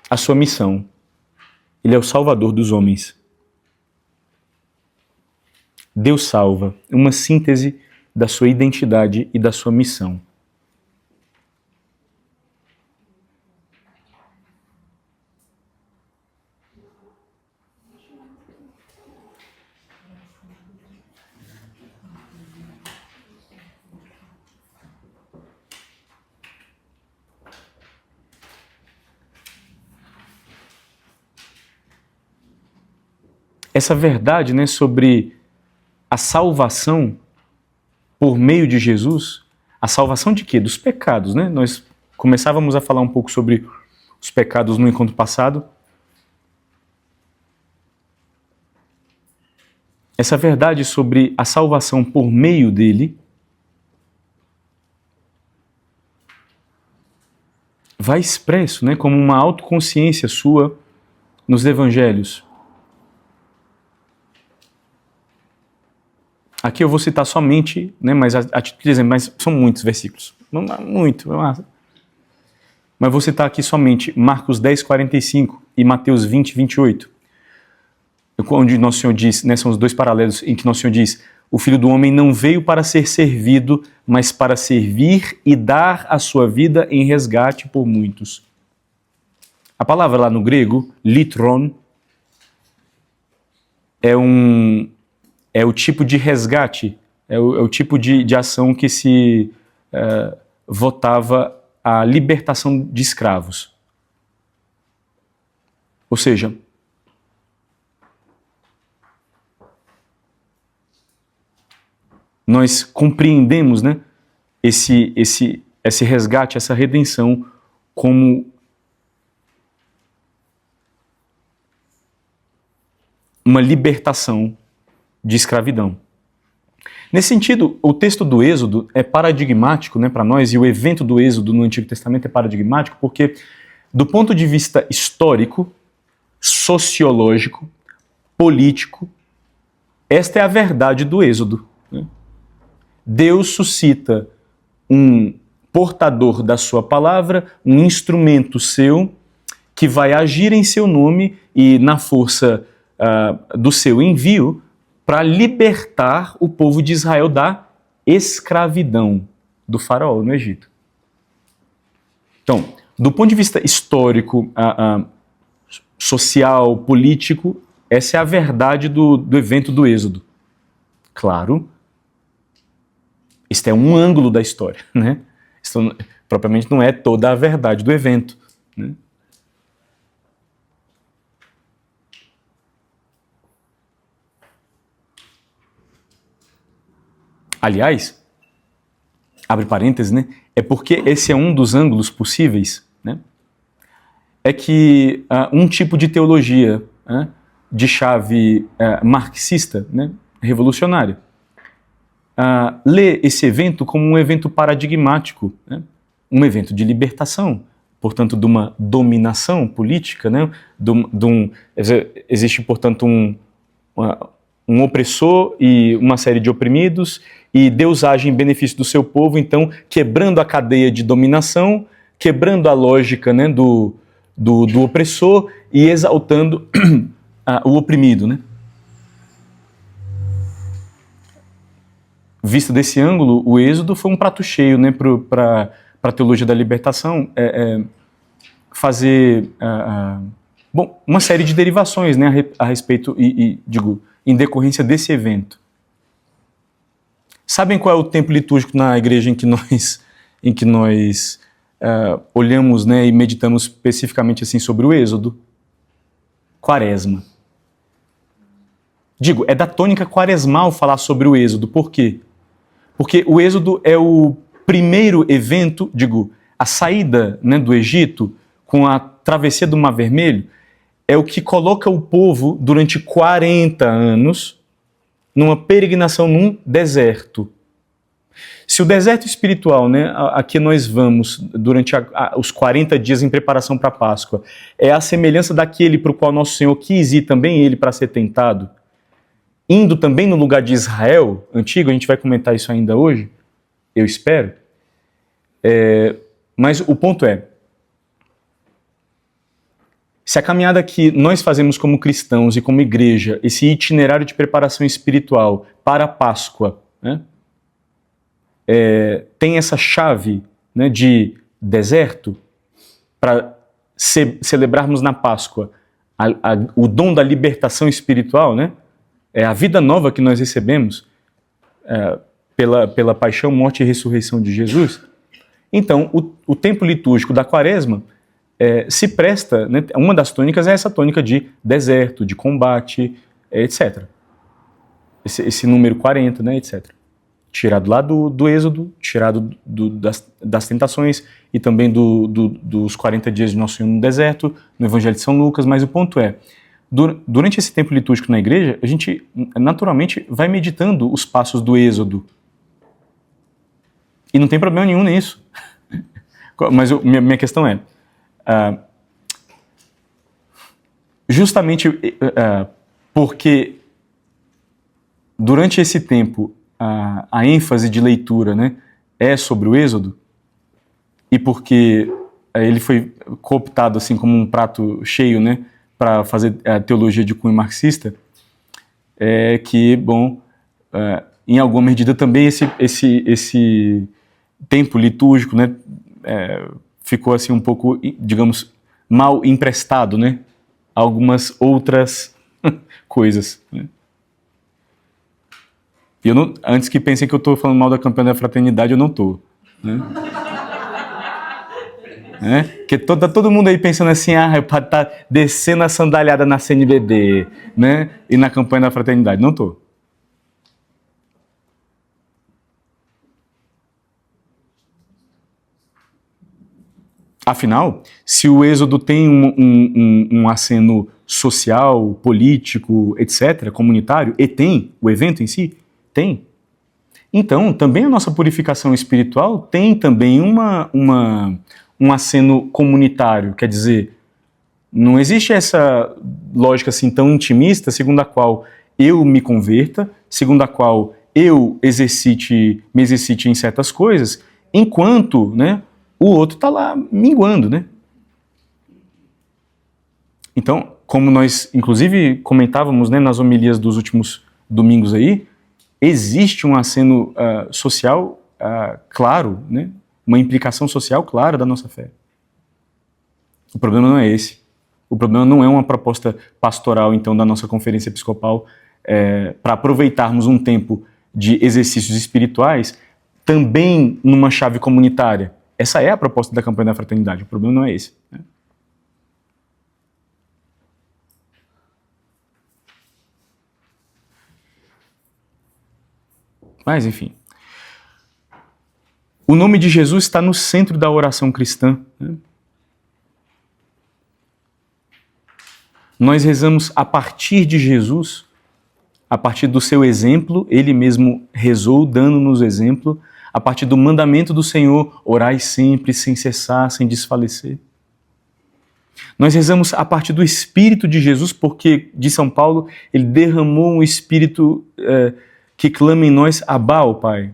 A sua missão, ele é o Salvador dos homens. Deus salva, uma síntese da sua identidade e da sua missão. Essa verdade, né, sobre a salvação por meio de Jesus, a salvação de quê? Dos pecados, né? Nós começávamos a falar um pouco sobre os pecados no encontro passado. Essa verdade sobre a salvação por meio dele vai expresso, né, como uma autoconsciência sua nos evangelhos. Aqui eu vou citar somente, né, mas a título de exemplo, mas são muitos versículos. Muito. Mas vou citar aqui somente Marcos 10, 45 e Mateus 20, 28. Onde Nosso Senhor diz, né, são os 2 paralelos em que Nosso Senhor diz: o Filho do Homem não veio para ser servido, mas para servir e dar a sua vida em resgate por muitos. A palavra lá no grego, litron, é o tipo de resgate, é o tipo de ação que se votava a libertação de escravos. Ou seja, nós compreendemos, né, esse resgate, essa redenção como uma libertação de escravidão. Nesse sentido, o texto do Êxodo é paradigmático, né, para nós, e o evento do Êxodo no Antigo Testamento é paradigmático porque, do ponto de vista histórico, sociológico, político, esta é a verdade do Êxodo. Né? Deus suscita um portador da sua palavra, um instrumento seu, que vai agir em seu nome e na força do seu envio para libertar o povo de Israel da escravidão do faraó no Egito. Então, do ponto de vista histórico, social, político, essa é a verdade do evento do Êxodo. Claro, este é um ângulo da história, né? Isso propriamente não é toda a verdade do evento, né? Aliás, abre parênteses, né? É porque esse é um dos ângulos possíveis, né? É que um tipo de teologia de chave marxista, né, revolucionária, lê esse evento como um evento paradigmático, né? Um evento de libertação, portanto, de uma dominação política, né? Existe, portanto, um opressor e uma série de oprimidos, e Deus age em benefício do seu povo, então, quebrando a cadeia de dominação, quebrando a lógica, né, do opressor e exaltando o oprimido, né? Visto desse ângulo, o Êxodo foi um prato cheio, né, para a teologia da libertação, fazer uma série de derivações, né, a respeito, digo, em decorrência desse evento. Sabem qual é o tempo litúrgico na igreja em que nós olhamos, né, e meditamos especificamente assim sobre o Êxodo? Quaresma. Digo, é da tônica quaresmal falar sobre o Êxodo. Por quê? Porque o Êxodo é o primeiro evento, digo, a saída, né, do Egito com a travessia do Mar Vermelho, é o que coloca o povo durante 40 anos numa peregrinação num deserto. Se o deserto espiritual, né, a que nós vamos durante os 40 dias em preparação para a Páscoa, é a semelhança daquele para o qual nosso Senhor quis ir também ele para ser tentado, indo também no lugar de Israel antigo, a gente vai comentar isso ainda hoje, eu espero, mas o ponto é, se a caminhada que nós fazemos como cristãos e como igreja, esse itinerário de preparação espiritual para a Páscoa, né, tem essa chave, né, de deserto, para celebrarmos na Páscoa o dom da libertação espiritual, né, a vida nova que nós recebemos pela paixão, morte e ressurreição de Jesus. Então, o tempo litúrgico da Quaresma se presta, né, uma das tônicas é essa tônica de deserto, de combate, etc. Esse número 40, né, etc. Tirado lá do Êxodo, tirado das tentações e também dos 40 dias de Nosso Senhor no deserto, no Evangelho de São Lucas, mas o ponto é, durante esse tempo litúrgico na igreja, a gente naturalmente vai meditando os passos do Êxodo. E não tem problema nenhum nisso. Mas minha questão é, justamente porque durante esse tempo a ênfase de leitura, né, é sobre o Êxodo, e porque ele foi cooptado assim como um prato cheio, né, para fazer a teologia de cunho marxista, que, bom, em alguma medida também esse tempo litúrgico, né, ficou assim um pouco, digamos, mal emprestado, né? Algumas outras coisas. Né? E eu não, antes que pensem que eu estou falando mal da campanha da fraternidade, eu não estou. Né? Porque tá todo mundo aí pensando assim, tá descendo a sandalhada na CNBB, né? E na campanha da fraternidade. Não estou. Afinal, se o Êxodo tem um aceno social, político, etc., comunitário, e tem o evento em si, tem. Então, também a nossa purificação espiritual tem também um aceno comunitário, quer dizer, não existe essa lógica assim tão intimista, segundo a qual eu me converta, segundo a qual eu me exercite em certas coisas, enquanto, né, o outro está lá minguando, né? Então, como nós, inclusive, comentávamos, né, nas homilias dos últimos domingos aí, existe um aceno social claro, né? Uma implicação social clara da nossa fé. O problema não é esse. O problema não é uma proposta pastoral, então, da nossa conferência episcopal para aproveitarmos um tempo de exercícios espirituais também numa chave comunitária. Essa é a proposta da campanha da fraternidade. O problema não é esse. Né? Mas, enfim. O nome de Jesus está no centro da oração cristã. Né? Nós rezamos a partir de Jesus, a partir do seu exemplo, ele mesmo rezou, dando-nos exemplo, a partir do mandamento do Senhor, orai sempre, sem cessar, sem desfalecer. Nós rezamos a partir do Espírito de Jesus, porque, de São Paulo, ele derramou um Espírito que clama em nós, Abá, ó Pai.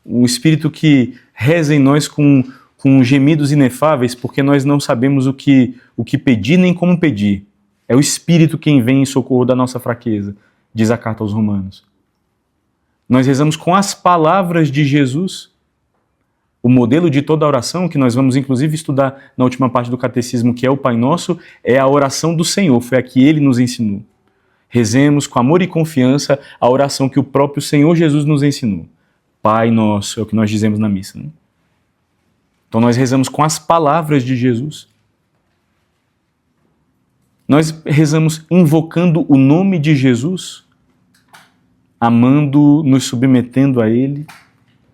Um Espírito que reza em nós com gemidos inefáveis, porque nós não sabemos o que pedir nem como pedir. É o Espírito quem vem em socorro da nossa fraqueza, diz a carta aos Romanos. Nós rezamos com as palavras de Jesus. O modelo de toda a oração, que nós vamos inclusive estudar na última parte do Catecismo, que é o Pai Nosso, é a oração do Senhor, foi a que Ele nos ensinou. Rezemos com amor e confiança a oração que o próprio Senhor Jesus nos ensinou. Pai Nosso, é o que nós dizemos na missa. Né? Então nós rezamos com as palavras de Jesus. Nós rezamos invocando o nome de Jesus, amando, nos submetendo a Ele,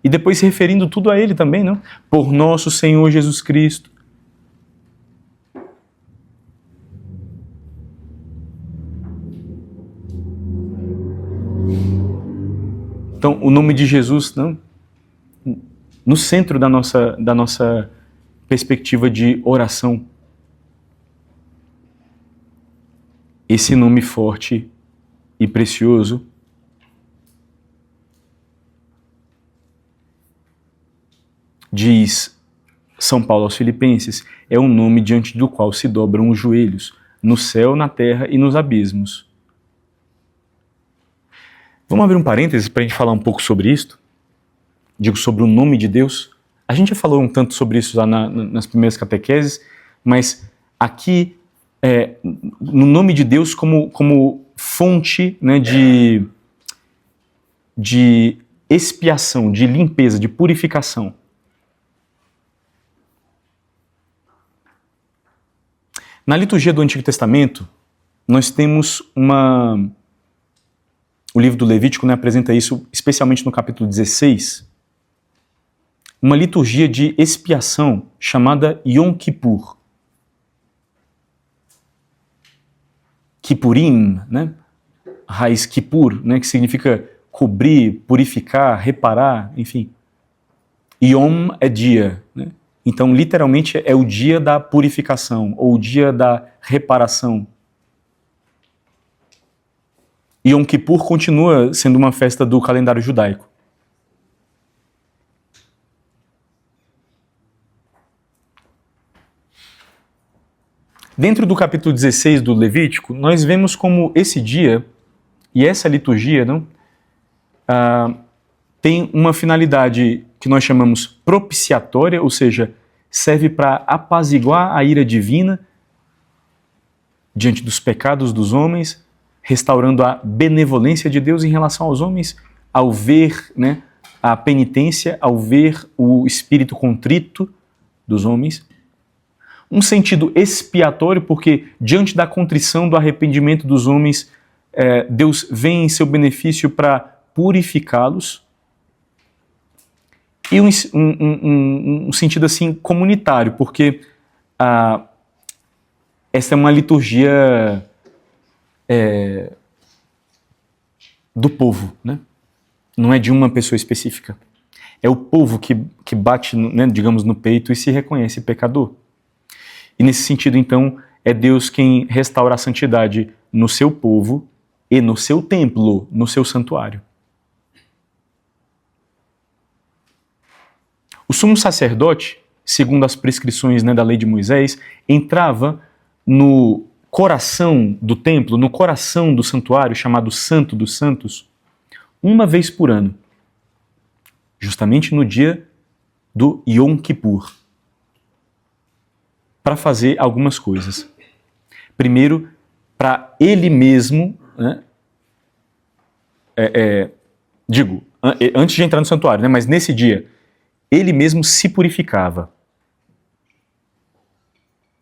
e depois se referindo tudo a Ele também, não? Por nosso Senhor Jesus Cristo. Então, o nome de Jesus, não? No centro da nossa perspectiva de oração. Esse nome forte e precioso diz São Paulo aos Filipenses, é um nome diante do qual se dobram os joelhos, no céu, na terra e nos abismos. Vamos abrir um parênteses para a gente falar um pouco sobre isto? Digo, sobre o nome de Deus. A gente já falou um tanto sobre isso lá nas primeiras catequeses, mas aqui, no nome de Deus como fonte, né, de expiação, de limpeza, de purificação. Na liturgia do Antigo Testamento, nós temos o livro do Levítico, né, apresenta isso especialmente no capítulo 16, uma liturgia de expiação chamada Yom Kippur. Kippurim, né? Raiz Kippur, né, que significa cobrir, purificar, reparar, enfim. Yom é dia, né? Então, literalmente, é o dia da purificação, ou o dia da reparação. Yom Kippur continua sendo uma festa do calendário judaico. Dentro do capítulo 16 do Levítico, nós vemos como esse dia e essa liturgia tem uma finalidade que nós chamamos propiciatória, ou seja, serve para apaziguar a ira divina diante dos pecados dos homens, restaurando a benevolência de Deus em relação aos homens, ao ver, né, a penitência, ao ver o espírito contrito dos homens. Um sentido expiatório, porque diante da contrição, do arrependimento dos homens, Deus vem em seu benefício para purificá-los. E um sentido assim comunitário, porque essa é uma liturgia do povo, né? Não é de uma pessoa específica. É o povo que bate, né, digamos, no peito e se reconhece pecador. E nesse sentido, então, é Deus quem restaura a santidade no seu povo e no seu templo, no seu santuário. O sumo sacerdote, segundo as prescrições, né, da lei de Moisés, entrava no coração do templo, no coração do santuário, chamado Santo dos Santos, uma vez por ano, justamente no dia do Yom Kippur, para fazer algumas coisas. Primeiro, para ele mesmo, né, antes de entrar no santuário, né, mas nesse dia, ele mesmo se purificava.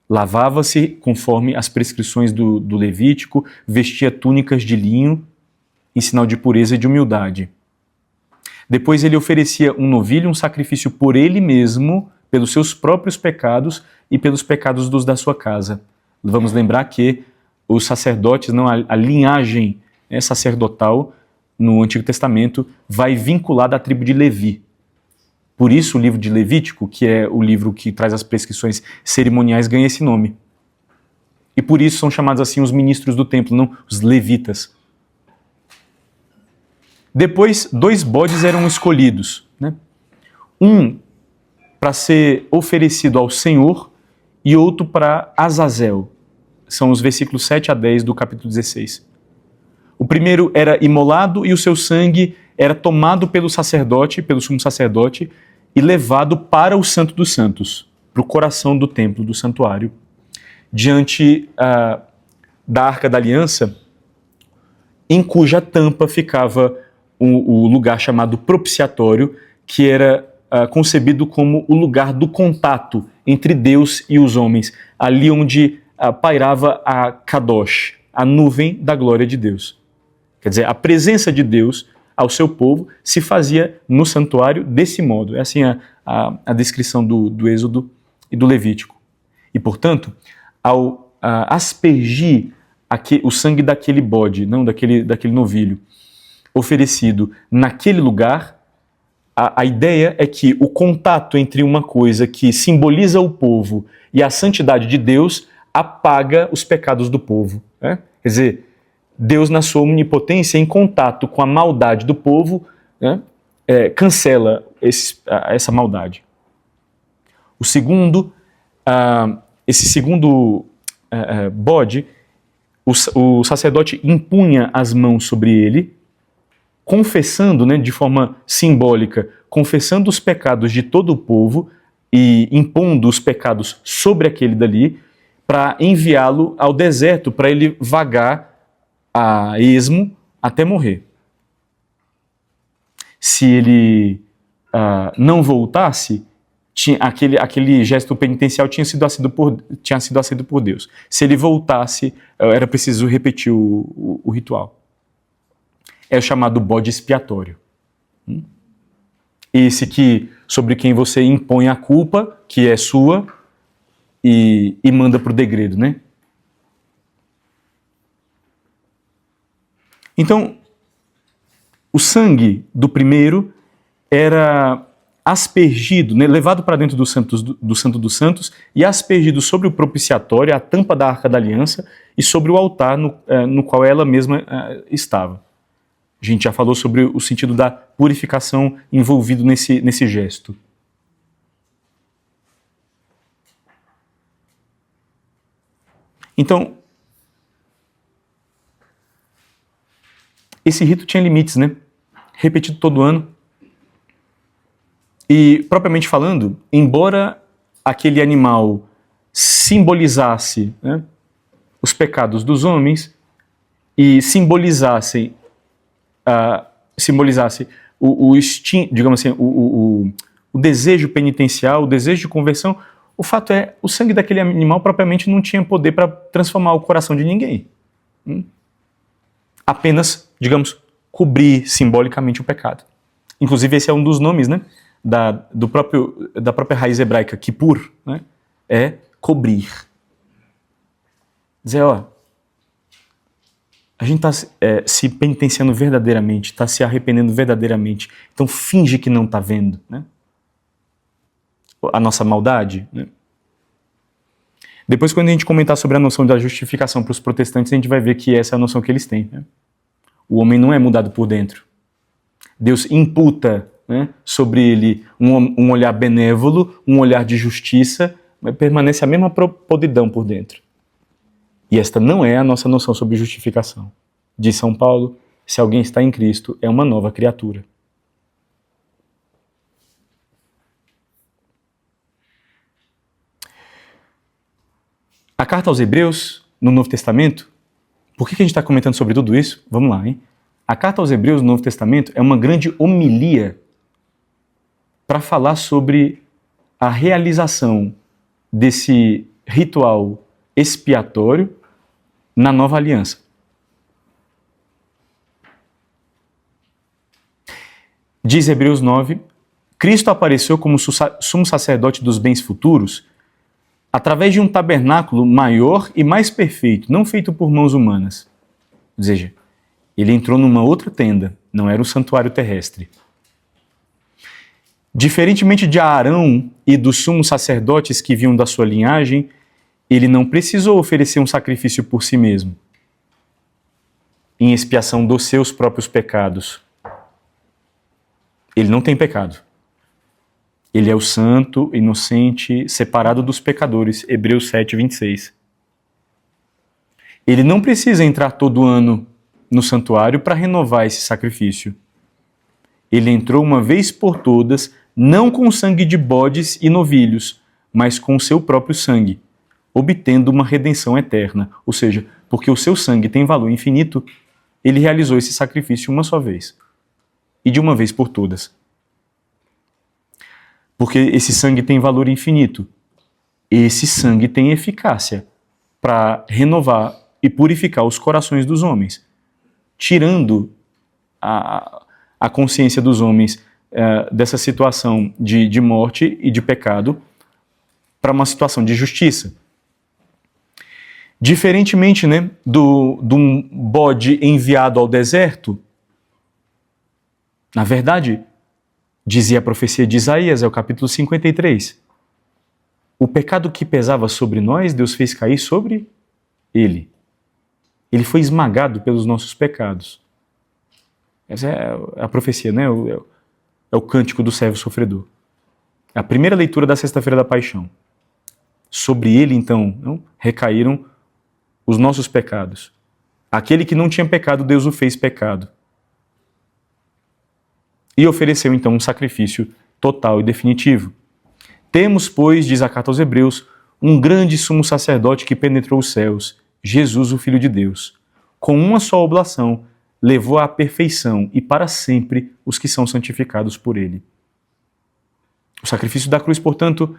Lavava-se conforme as prescrições do Levítico, vestia túnicas de linho, em sinal de pureza e de humildade. Depois ele oferecia um novilho, um sacrifício por ele mesmo, pelos seus próprios pecados e pelos pecados dos da sua casa. Vamos lembrar que os sacerdotes, não, a linhagem sacerdotal no Antigo Testamento vai vinculada à tribo de Levi. Por isso o livro de Levítico, que é o livro que traz as prescrições cerimoniais, ganha esse nome. E por isso são chamados assim os ministros do templo, não os levitas. Depois, 2 bodes eram escolhidos, né? Um para ser oferecido ao Senhor e outro para Azazel. São os versículos 7 a 10 do capítulo 16. O primeiro era imolado e o seu sangue era tomado pelo sacerdote, pelo sumo sacerdote, e levado para o Santo dos Santos, para o coração do templo, do santuário, diante da Arca da Aliança, em cuja tampa ficava o lugar chamado propiciatório, que era concebido como o lugar do contato entre Deus e os homens, ali onde pairava a Kadosh, a nuvem da glória de Deus. Quer dizer, a presença de Deus ao seu povo se fazia no santuário desse modo. É assim a descrição do Êxodo e do Levítico. E, portanto, ao aspergir o sangue daquele bode, não daquele novilho, oferecido naquele lugar, a ideia é que o contato entre uma coisa que simboliza o povo e a santidade de Deus apaga os pecados do povo, né? Quer dizer, Deus, na sua onipotência, em contato com a maldade do povo, né, cancela essa maldade. Esse segundo bode, o sacerdote impunha as mãos sobre ele, confessando, né, de forma simbólica, confessando os pecados de todo o povo e impondo os pecados sobre aquele dali, para enviá-lo ao deserto, para ele vagar a esmo até morrer. Se ele não voltasse, aquele gesto penitencial tinha sido aceito por Deus. Se ele voltasse, era preciso repetir o ritual. É o chamado bode expiatório. Esse sobre quem você impõe a culpa, que é sua, e manda para o degredo, né? Então, o sangue do primeiro era aspergido, né, levado para dentro do Santo dos Santos e aspergido sobre o propiciatório, a tampa da Arca da Aliança, e sobre o altar no qual ela mesma estava. A gente já falou sobre o sentido da purificação envolvido nesse gesto. Então, esse rito tinha limites, né? Repetido todo ano. E, propriamente falando, embora aquele animal simbolizasse, né, os pecados dos homens e simbolizasse o instinto, digamos assim, o desejo penitencial, o desejo de conversão, o fato é, o sangue daquele animal propriamente não tinha poder para transformar o coração de ninguém. Apenas, digamos, cobrir simbolicamente o pecado. Inclusive, esse é um dos nomes, né, da própria raiz hebraica, kippur, né, é cobrir. Dizer, ó, a gente está se penitenciando verdadeiramente, está se arrependendo verdadeiramente, então finge que não está vendo, né, a nossa maldade, né? Depois, quando a gente comentar sobre a noção da justificação para os protestantes, a gente vai ver que essa é a noção que eles têm, né? O homem não é mudado por dentro. Deus imputa, né, sobre ele um olhar benévolo, um olhar de justiça, mas permanece a mesma podridão por dentro. E esta não é a nossa noção sobre justificação. Diz São Paulo, se alguém está em Cristo, é uma nova criatura. A carta aos Hebreus, no Novo Testamento, por que a gente está comentando sobre tudo isso? Vamos lá, hein? A carta aos Hebreus, no Novo Testamento, é uma grande homilia para falar sobre a realização desse ritual expiatório na nova aliança. Diz Hebreus 9, Cristo apareceu como sumo sacerdote dos bens futuros através de um tabernáculo maior e mais perfeito, não feito por mãos humanas. Ou seja, ele entrou numa outra tenda, não era um santuário terrestre. Diferentemente de Arão e dos sumos sacerdotes que vinham da sua linhagem, ele não precisou oferecer um sacrifício por si mesmo, em expiação dos seus próprios pecados. Ele não tem pecado. Ele é o santo, inocente, separado dos pecadores. Hebreus 7, 26. Ele não precisa entrar todo ano no santuário para renovar esse sacrifício. Ele entrou uma vez por todas, não com sangue de bodes e novilhos, mas com o seu próprio sangue, obtendo uma redenção eterna. Ou seja, porque o seu sangue tem valor infinito, ele realizou esse sacrifício uma só vez. E de uma vez por todas. Porque esse sangue tem valor infinito. Esse sangue tem eficácia para renovar e purificar os corações dos homens, tirando a consciência dos homens dessa situação de morte e de pecado para uma situação de justiça. Diferentemente, né, de um bode enviado ao deserto, na verdade, dizia a profecia de Isaías, é o capítulo 53. O pecado que pesava sobre nós, Deus fez cair sobre ele. Ele foi esmagado pelos nossos pecados. Essa é a profecia, né? É o cântico do servo sofredor. É a primeira leitura da Sexta-feira da Paixão. Sobre ele, então, recaíram os nossos pecados. Aquele que não tinha pecado, Deus o fez pecado. E ofereceu, então, um sacrifício total e definitivo. Temos, pois, diz a carta aos Hebreus, um grande sumo sacerdote que penetrou os céus, Jesus, o Filho de Deus. Com uma só oblação, levou à perfeição e para sempre os que são santificados por ele. O sacrifício da cruz, portanto,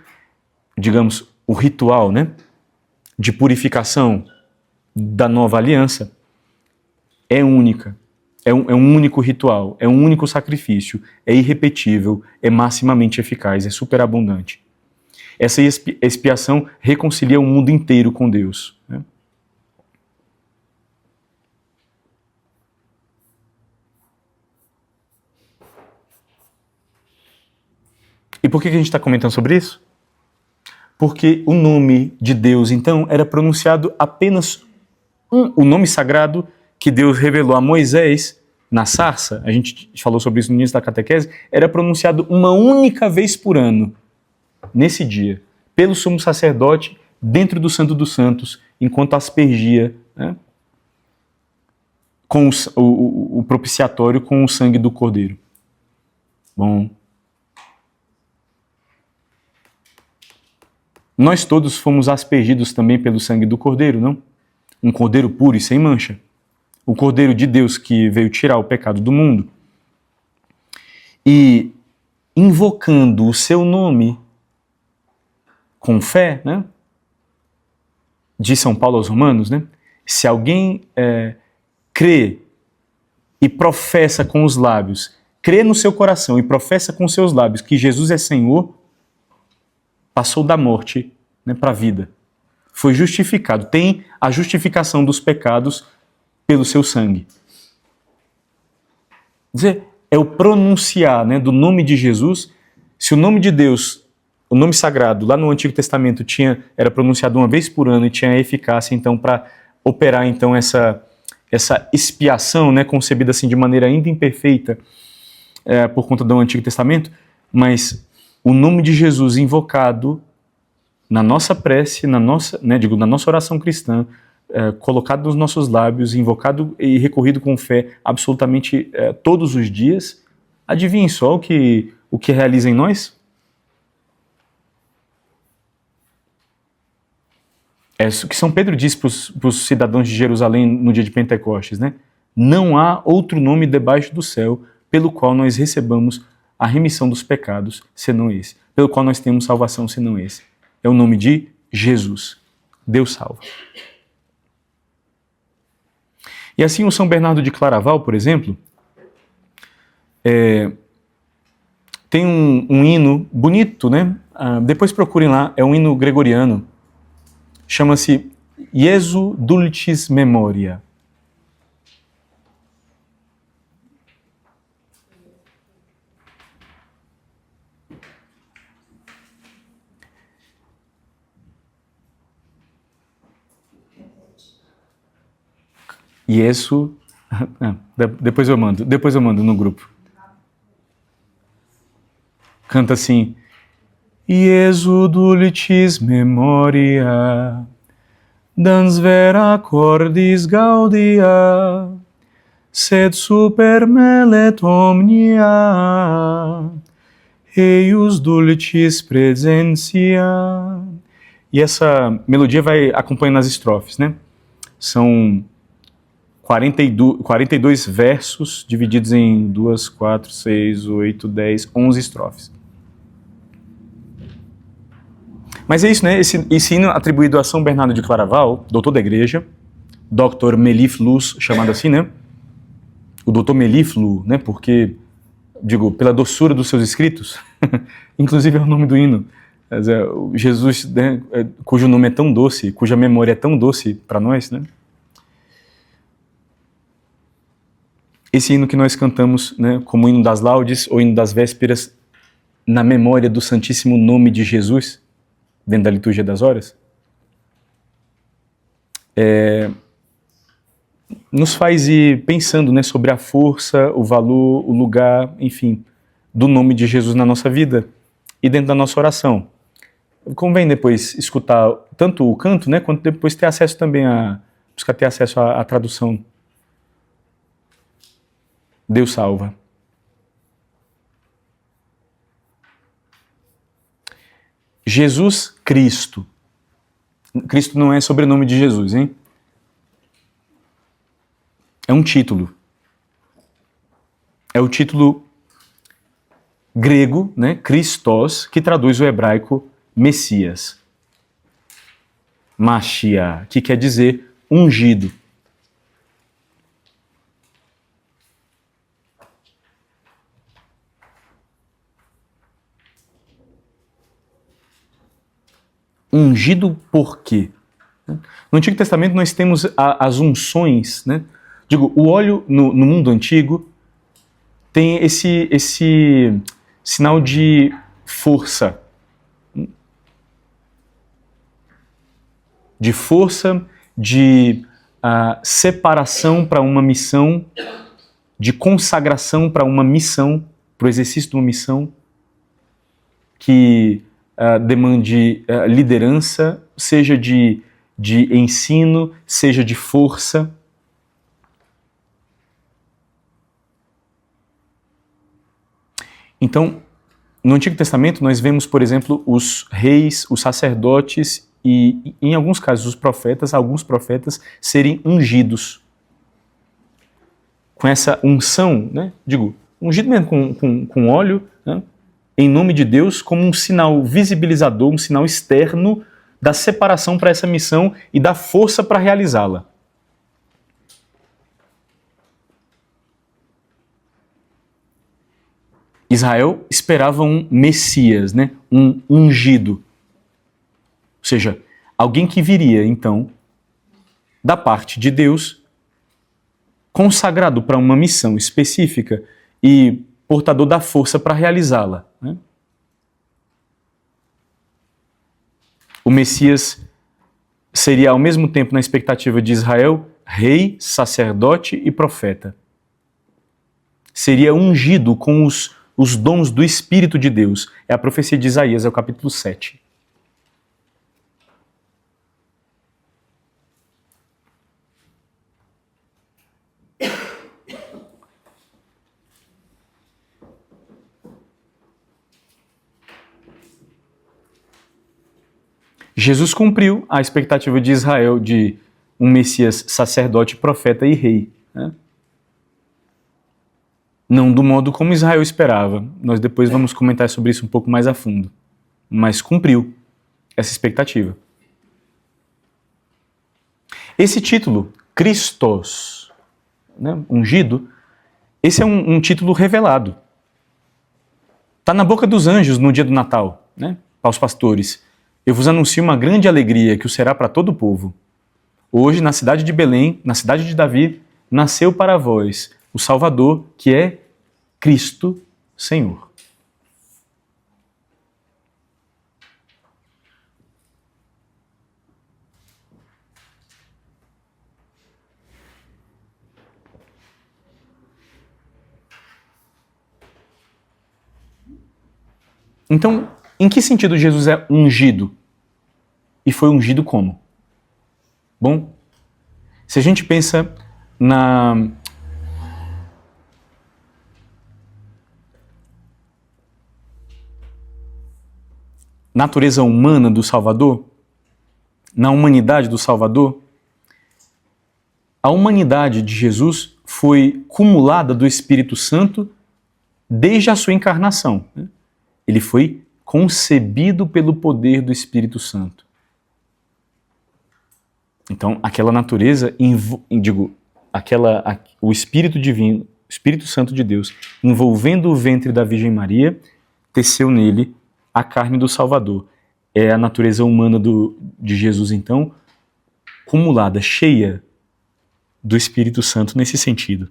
digamos, o ritual, né, de purificação da nova aliança, é única. É um único ritual, é um único sacrifício, é irrepetível, é maximamente eficaz, é superabundante. Essa expiação reconcilia o mundo inteiro com Deus, né? E por que a gente está comentando sobre isso? Porque o nome de Deus, então, era pronunciado apenas o nome sagrado que Deus revelou a Moisés na sarça, a gente falou sobre isso no início da catequese, era pronunciado uma única vez por ano, nesse dia, pelo sumo sacerdote, dentro do Santo dos Santos, enquanto aspergia, né, com o propiciatório com o sangue do Cordeiro. Bom. Nós todos fomos aspergidos também pelo sangue do Cordeiro, não? Um Cordeiro puro e sem mancha. O Cordeiro de Deus que veio tirar o pecado do mundo. E invocando o seu nome com fé, né? Diz São Paulo aos Romanos, né? Se alguém crê e professa com os lábios, crê no seu coração e professa com os seus lábios que Jesus é Senhor, passou da morte, né, para a vida. Foi justificado. Tem a justificação dos pecados pelo seu sangue. Quer dizer, é o pronunciar, né, do nome de Jesus. Se o nome de Deus, o nome sagrado, lá no Antigo Testamento era pronunciado uma vez por ano e tinha eficácia, então, para operar então essa expiação, né, concebida assim de maneira ainda imperfeita por conta do Antigo Testamento, mas o nome de Jesus invocado na nossa prece, na nossa oração cristã, colocado nos nossos lábios, invocado e recorrido com fé absolutamente todos os dias, adivinhe só o que realiza em nós? É o que São Pedro diz para os cidadãos de Jerusalém no dia de Pentecostes, né? Não há outro nome debaixo do céu pelo qual nós recebamos a remissão dos pecados, senão esse. Pelo qual nós temos salvação, senão esse. É o nome de Jesus. Deus salva. E assim o São Bernardo de Claraval, por exemplo, tem um hino bonito, né? Depois procurem lá, é um hino gregoriano. Chama-se Iesu Dulcis Memoria. Iesu... depois eu mando no grupo. Canta assim: Iesu Dulcis Memoria, dans vera cordis gaudia, sed super melet omnia, eius dulcis presentia. E essa melodia vai acompanhando as estrofes, né? São 42 versos divididos em 2, 4, 6, 8, 10, 11 estrofes. Mas é isso, né? Esse hino atribuído a São Bernardo de Claraval, doutor da igreja, Dr. Meliflus, chamado assim, né? O doutor Meliflu, né? Porque, pela doçura dos seus escritos, inclusive é o nome do hino. Jesus, né, cujo nome é tão doce, cuja memória é tão doce para nós, né? Esse hino que nós cantamos, né, como hino das laudes ou hino das vésperas, na memória do Santíssimo Nome de Jesus, dentro da liturgia das horas, nos faz ir pensando, né, sobre a força, o valor, o lugar, enfim, do nome de Jesus na nossa vida e dentro da nossa oração. Convém depois escutar tanto o canto, né, quanto depois ter acesso também buscar ter acesso à tradução. Deus salva. Jesus Cristo. Cristo não é sobrenome de Jesus, hein? É um título. É o título grego, né, Christos, que traduz o hebraico Messias. Mashiach, que quer dizer ungido. Ungido por quê? No Antigo Testamento nós temos as unções, né? O óleo no mundo antigo tem esse sinal de força. De força, de separação para uma missão, de consagração para uma missão, para o exercício de uma missão que demande liderança, seja de ensino, seja de força. Então, no Antigo Testamento nós vemos, por exemplo, os reis, os sacerdotes e, em alguns casos, os profetas, alguns profetas serem ungidos. Com essa unção, né? Digo, ungido mesmo com óleo, né? Em nome de Deus, como um sinal visibilizador, um sinal externo da separação para essa missão e da força para realizá-la. Israel esperava um Messias, né? Um ungido. Ou seja, alguém que viria, então, da parte de Deus, consagrado para uma missão específica e portador da força para realizá-la. Né? O Messias seria, ao mesmo tempo, na expectativa de Israel, rei, sacerdote e profeta. Seria ungido com os dons do Espírito de Deus. É a profecia de Isaías, é o capítulo 7. Jesus cumpriu a expectativa de Israel de um Messias sacerdote, profeta e rei. Né? Não do modo como Israel esperava. Nós depois vamos comentar sobre isso um pouco mais a fundo. Mas cumpriu essa expectativa. Esse título, Christos, né, ungido, esse é um título revelado. Está na boca dos anjos no dia do Natal, né, aos pastores. Eu vos anuncio uma grande alegria que o será para todo o povo. Hoje, na cidade de Belém, na cidade de Davi, nasceu para vós o Salvador, que é Cristo Senhor. Então, em que sentido Jesus é ungido? E foi ungido como? Bom, se a gente pensa na natureza humana do Salvador, na humanidade do Salvador, a humanidade de Jesus foi cumulada do Espírito Santo desde a sua encarnação. Ele foi concebido pelo poder do Espírito Santo. Então, aquela natureza, o Espírito Divino, o Espírito Santo de Deus, envolvendo o ventre da Virgem Maria, teceu nele a carne do Salvador. É a natureza humana de Jesus, então, cumulada, cheia do Espírito Santo nesse sentido.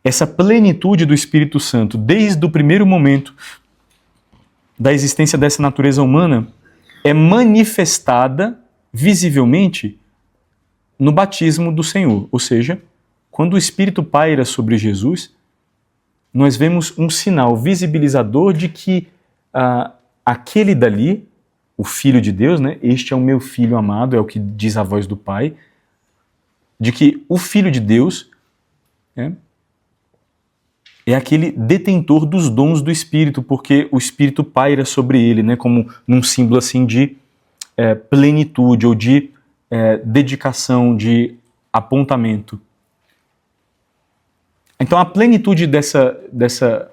Essa plenitude do Espírito Santo, desde o primeiro momento da existência dessa natureza humana, é manifestada visivelmente no batismo do Senhor. Ou seja, quando o Espírito paira sobre Jesus, nós vemos um sinal visibilizador de que aquele dali, o Filho de Deus, né, este é o meu Filho amado, é o que diz a voz do Pai, de que o Filho de Deus é aquele detentor dos dons do Espírito, porque o Espírito paira sobre ele, né, como num símbolo assim de plenitude ou de dedicação, de apontamento. Então a plenitude dessa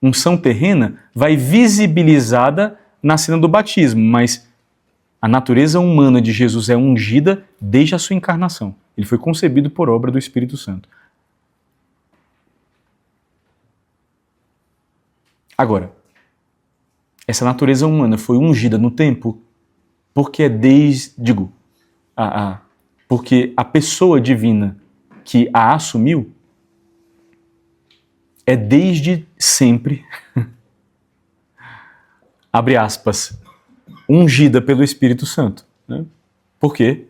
unção terrena vai visibilizada na cena do batismo, mas a natureza humana de Jesus é ungida desde a sua encarnação. Ele foi concebido por obra do Espírito Santo. Agora, essa natureza humana foi ungida no tempo porque porque a pessoa divina que a assumiu é desde sempre, abre aspas, ungida pelo Espírito Santo. Né? Por quê?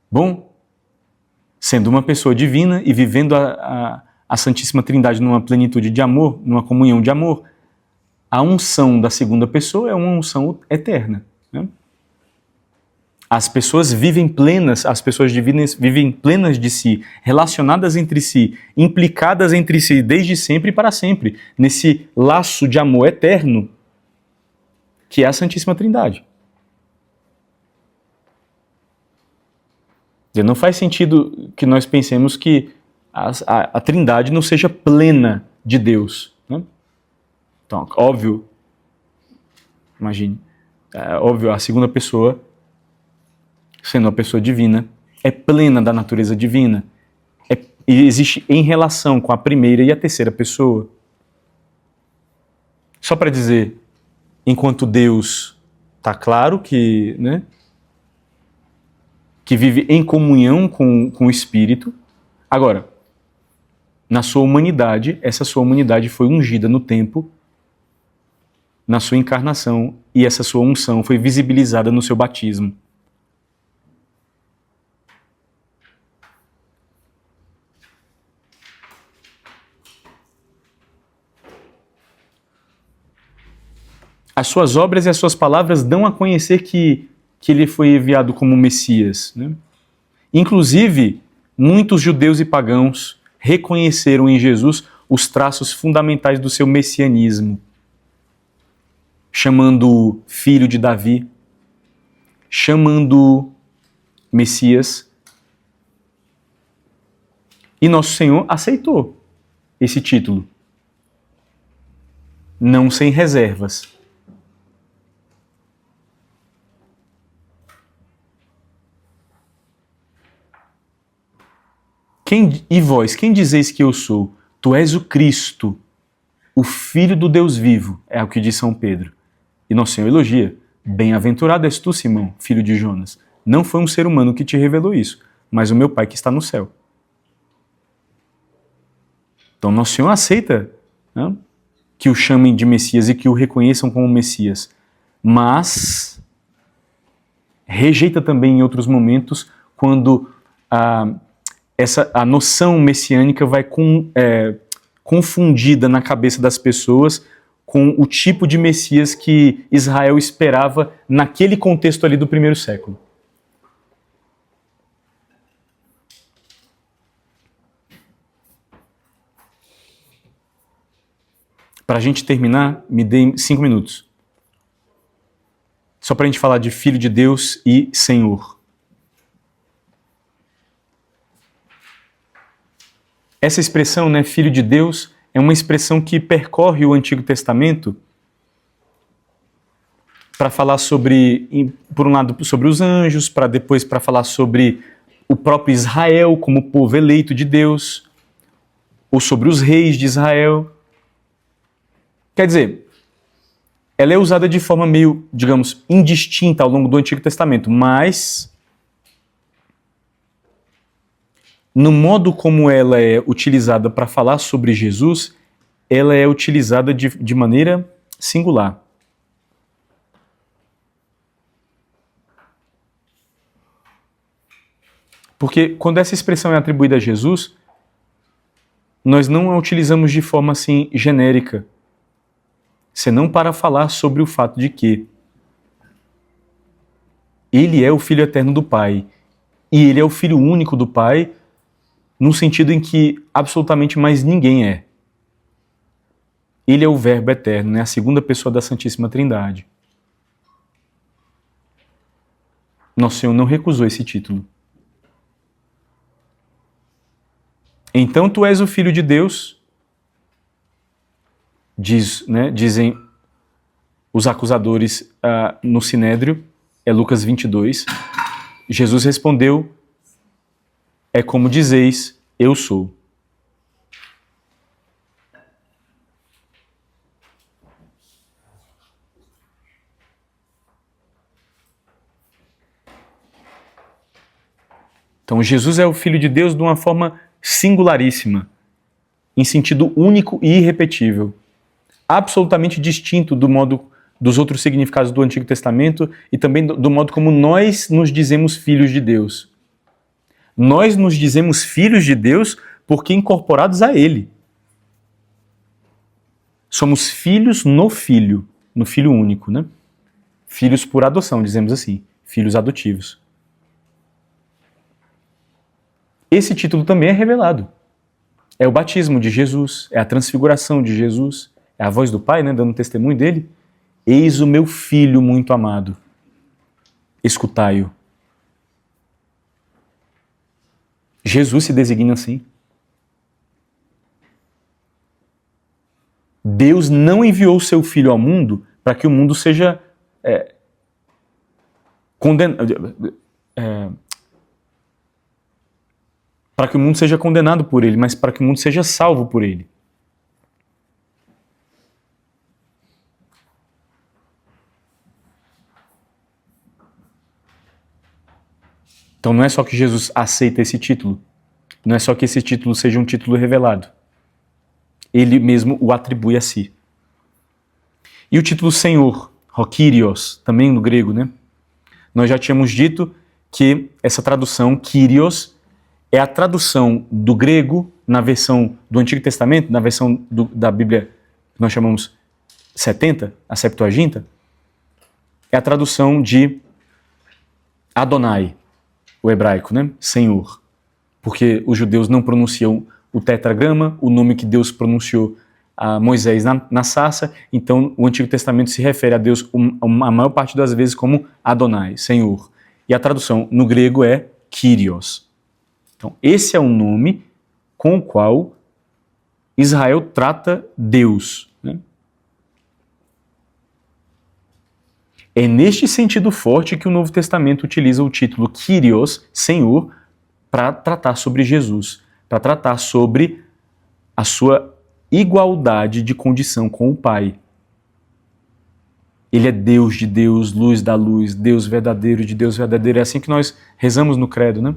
Bom, sendo uma pessoa divina e vivendo a Santíssima Trindade numa plenitude de amor, numa comunhão de amor, a unção da segunda pessoa é uma unção eterna. Né? As pessoas vivem plenas, as pessoas divinas vivem plenas de si, relacionadas entre si, implicadas entre si desde sempre e para sempre, nesse laço de amor eterno que é a Santíssima Trindade. E não faz sentido que nós pensemos que a Trindade não seja plena de Deus, né? Então, óbvio, imagine, óbvio, a segunda pessoa, sendo uma pessoa divina, é plena da natureza divina. E existe em relação com a primeira e a terceira pessoa. Só para dizer, enquanto Deus está claro que, né, que vive em comunhão com o Espírito, agora, na sua humanidade, essa sua humanidade foi ungida no tempo, na sua encarnação, e essa sua unção foi visibilizada no seu batismo. As suas obras e as suas palavras dão a conhecer que ele foi enviado como Messias, né? Inclusive, muitos judeus e pagãos reconheceram em Jesus os traços fundamentais do seu messianismo, chamando-o filho de Davi, chamando-o Messias. E nosso Senhor aceitou esse título, não sem reservas. E vós, quem dizeis que eu sou? Tu és o Cristo, o Filho do Deus vivo, é o que diz São Pedro. E nosso Senhor elogia. Bem-aventurado és tu, Simão, filho de Jonas. Não foi um ser humano que te revelou isso, mas o meu Pai que está no céu. Então nosso Senhor aceita, né, que o chamem de Messias e que o reconheçam como Messias, mas rejeita também em outros momentos quando a noção messiânica vai confundida na cabeça das pessoas com o tipo de Messias que Israel esperava naquele contexto ali do primeiro século. Para a gente terminar, me dê 5 minutos. Só para a gente falar de Filho de Deus e Senhor. Essa expressão, né, Filho de Deus, é uma expressão que percorre o Antigo Testamento para falar sobre, por um lado, sobre os anjos, para depois para falar sobre o próprio Israel como povo eleito de Deus, ou sobre os reis de Israel. Quer dizer, ela é usada de forma meio, digamos, indistinta ao longo do Antigo Testamento, mas no modo como ela é utilizada para falar sobre Jesus, ela é utilizada de maneira singular. Porque quando essa expressão é atribuída a Jesus, nós não a utilizamos de forma assim genérica, senão para falar sobre o fato de que ele é o Filho eterno do Pai, e ele é o Filho único do Pai, no sentido em que absolutamente mais ninguém é. Ele é o Verbo eterno, né? A segunda pessoa da Santíssima Trindade. Nosso Senhor não recusou esse título. Então tu és o Filho de Deus, dizem os acusadores no Sinédrio, é Lucas 22. Jesus respondeu: é como dizeis, eu sou. Então Jesus é o Filho de Deus de uma forma singularíssima, em sentido único e irrepetível, absolutamente distinto dos outros significados do Antigo Testamento e também do modo como nós nos dizemos filhos de Deus. Nós nos dizemos filhos de Deus porque incorporados a Ele. Somos filhos no Filho único, né? Filhos por adoção, dizemos assim, filhos adotivos. esse título também é revelado. É o batismo de Jesus, é a transfiguração de Jesus, é a voz do Pai, né, dando testemunho dele. Eis o meu filho muito amado, escutai-o. Jesus se designa assim. Deus não enviou o seu filho ao mundo para que o mundo seja para que o mundo seja condenado por ele, mas para que o mundo seja salvo por ele. Então não é só que Jesus aceita esse título, não é só que esse título seja um título revelado. Ele mesmo o atribui a si. E o título Senhor, Kyrios, também no grego, né? Nós já tínhamos dito que essa tradução, Kyrios, é a tradução do grego na versão do Antigo Testamento, na versão da Bíblia que nós chamamos 70, a Septuaginta, é a tradução de Adonai, o hebraico, né? Senhor. Porque os judeus não pronunciam o tetragrama, o nome que Deus pronunciou a Moisés na sarça, então o Antigo Testamento se refere a Deus a maior parte das vezes como Adonai, Senhor. E a tradução no grego é Kyrios. Então esse é o nome com o qual Israel trata Deus, né? É neste sentido forte que o Novo Testamento utiliza o título Kyrios, Senhor, para tratar sobre Jesus, para tratar sobre a sua igualdade de condição com o Pai. Ele é Deus de Deus, luz da luz, Deus verdadeiro de Deus verdadeiro. É assim que nós rezamos no credo, né?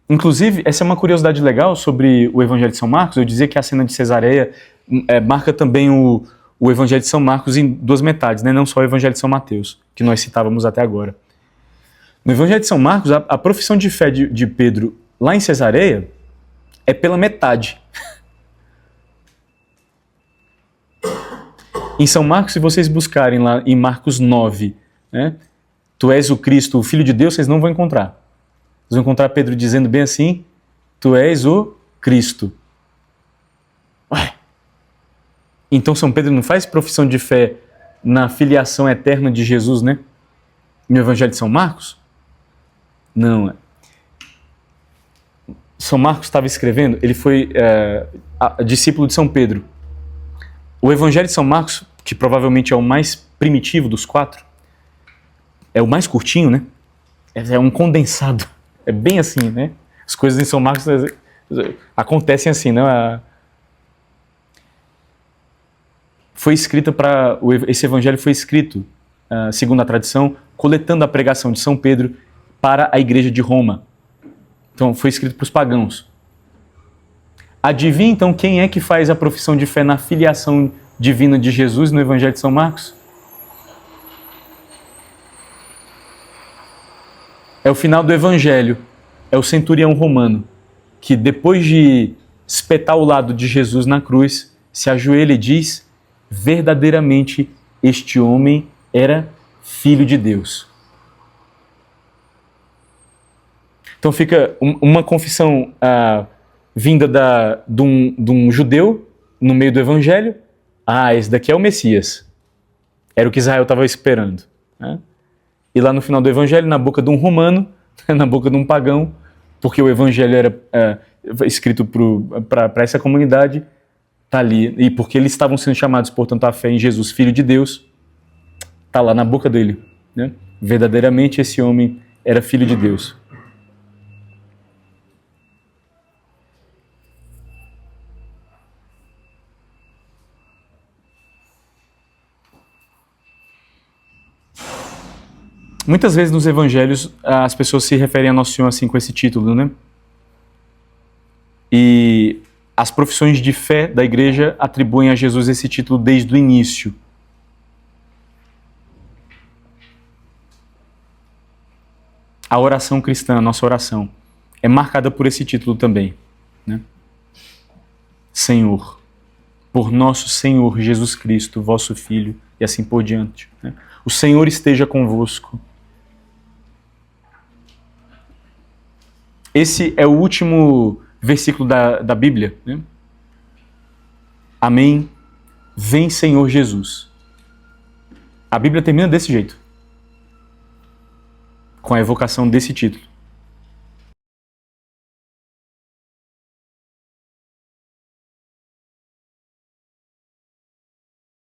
Inclusive, essa é uma curiosidade legal sobre o Evangelho de São Marcos. Eu dizia que a cena de Cesareia marca também o Evangelho de São Marcos em duas metades, né? Não só o Evangelho de São Mateus, que nós citávamos até agora. No Evangelho de São Marcos, a profissão de fé de Pedro lá em Cesareia é pela metade. Em São Marcos, se vocês buscarem lá em Marcos 9, né? Tu és o Cristo, o Filho de Deus, vocês não vão encontrar. Vocês vão encontrar Pedro dizendo bem assim, tu és o Cristo. Ué. Então São Pedro não faz profissão de fé na filiação eterna de Jesus, né? No Evangelho de São Marcos? Não. São Marcos estava escrevendo, ele foi discípulo de São Pedro. O Evangelho de São Marcos, que provavelmente é o mais primitivo dos quatro, é o mais curtinho, né? É um condensado. É bem assim, né? As coisas em São Marcos acontecem assim, né? Esse evangelho foi escrito, segundo a tradição, coletando a pregação de São Pedro para a igreja de Roma. Então, foi escrito para os pagãos. Adivinha, então, quem é que faz a profissão de fé na filiação divina de Jesus no Evangelho de São Marcos? É o final do Evangelho. É o centurião romano, que depois de espetar o lado de Jesus na cruz, se ajoelha e diz, verdadeiramente este homem era filho de Deus. Então fica uma confissão vinda de um judeu no meio do Evangelho. Esse daqui é o Messias. Era o que Israel estava esperando, né? E lá no final do Evangelho, na boca de um romano, na boca de um pagão, porque o Evangelho era escrito para essa comunidade, está ali. E porque eles estavam sendo chamados, portanto, à fé em Jesus, Filho de Deus, está lá na boca dele, né? Verdadeiramente esse homem era Filho de Deus. Muitas vezes nos evangelhos as pessoas se referem a Nosso Senhor assim com esse título, né? E as profissões de fé da igreja atribuem a Jesus esse título desde o início. A oração cristã, a nossa oração, é marcada por esse título também, né? Senhor, por nosso Senhor Jesus Cristo, vosso Filho, e assim por diante, né? O Senhor esteja convosco. Esse é o último versículo da Bíblia, né? Amém. Vem, Senhor Jesus. A Bíblia termina desse jeito, com a evocação desse título.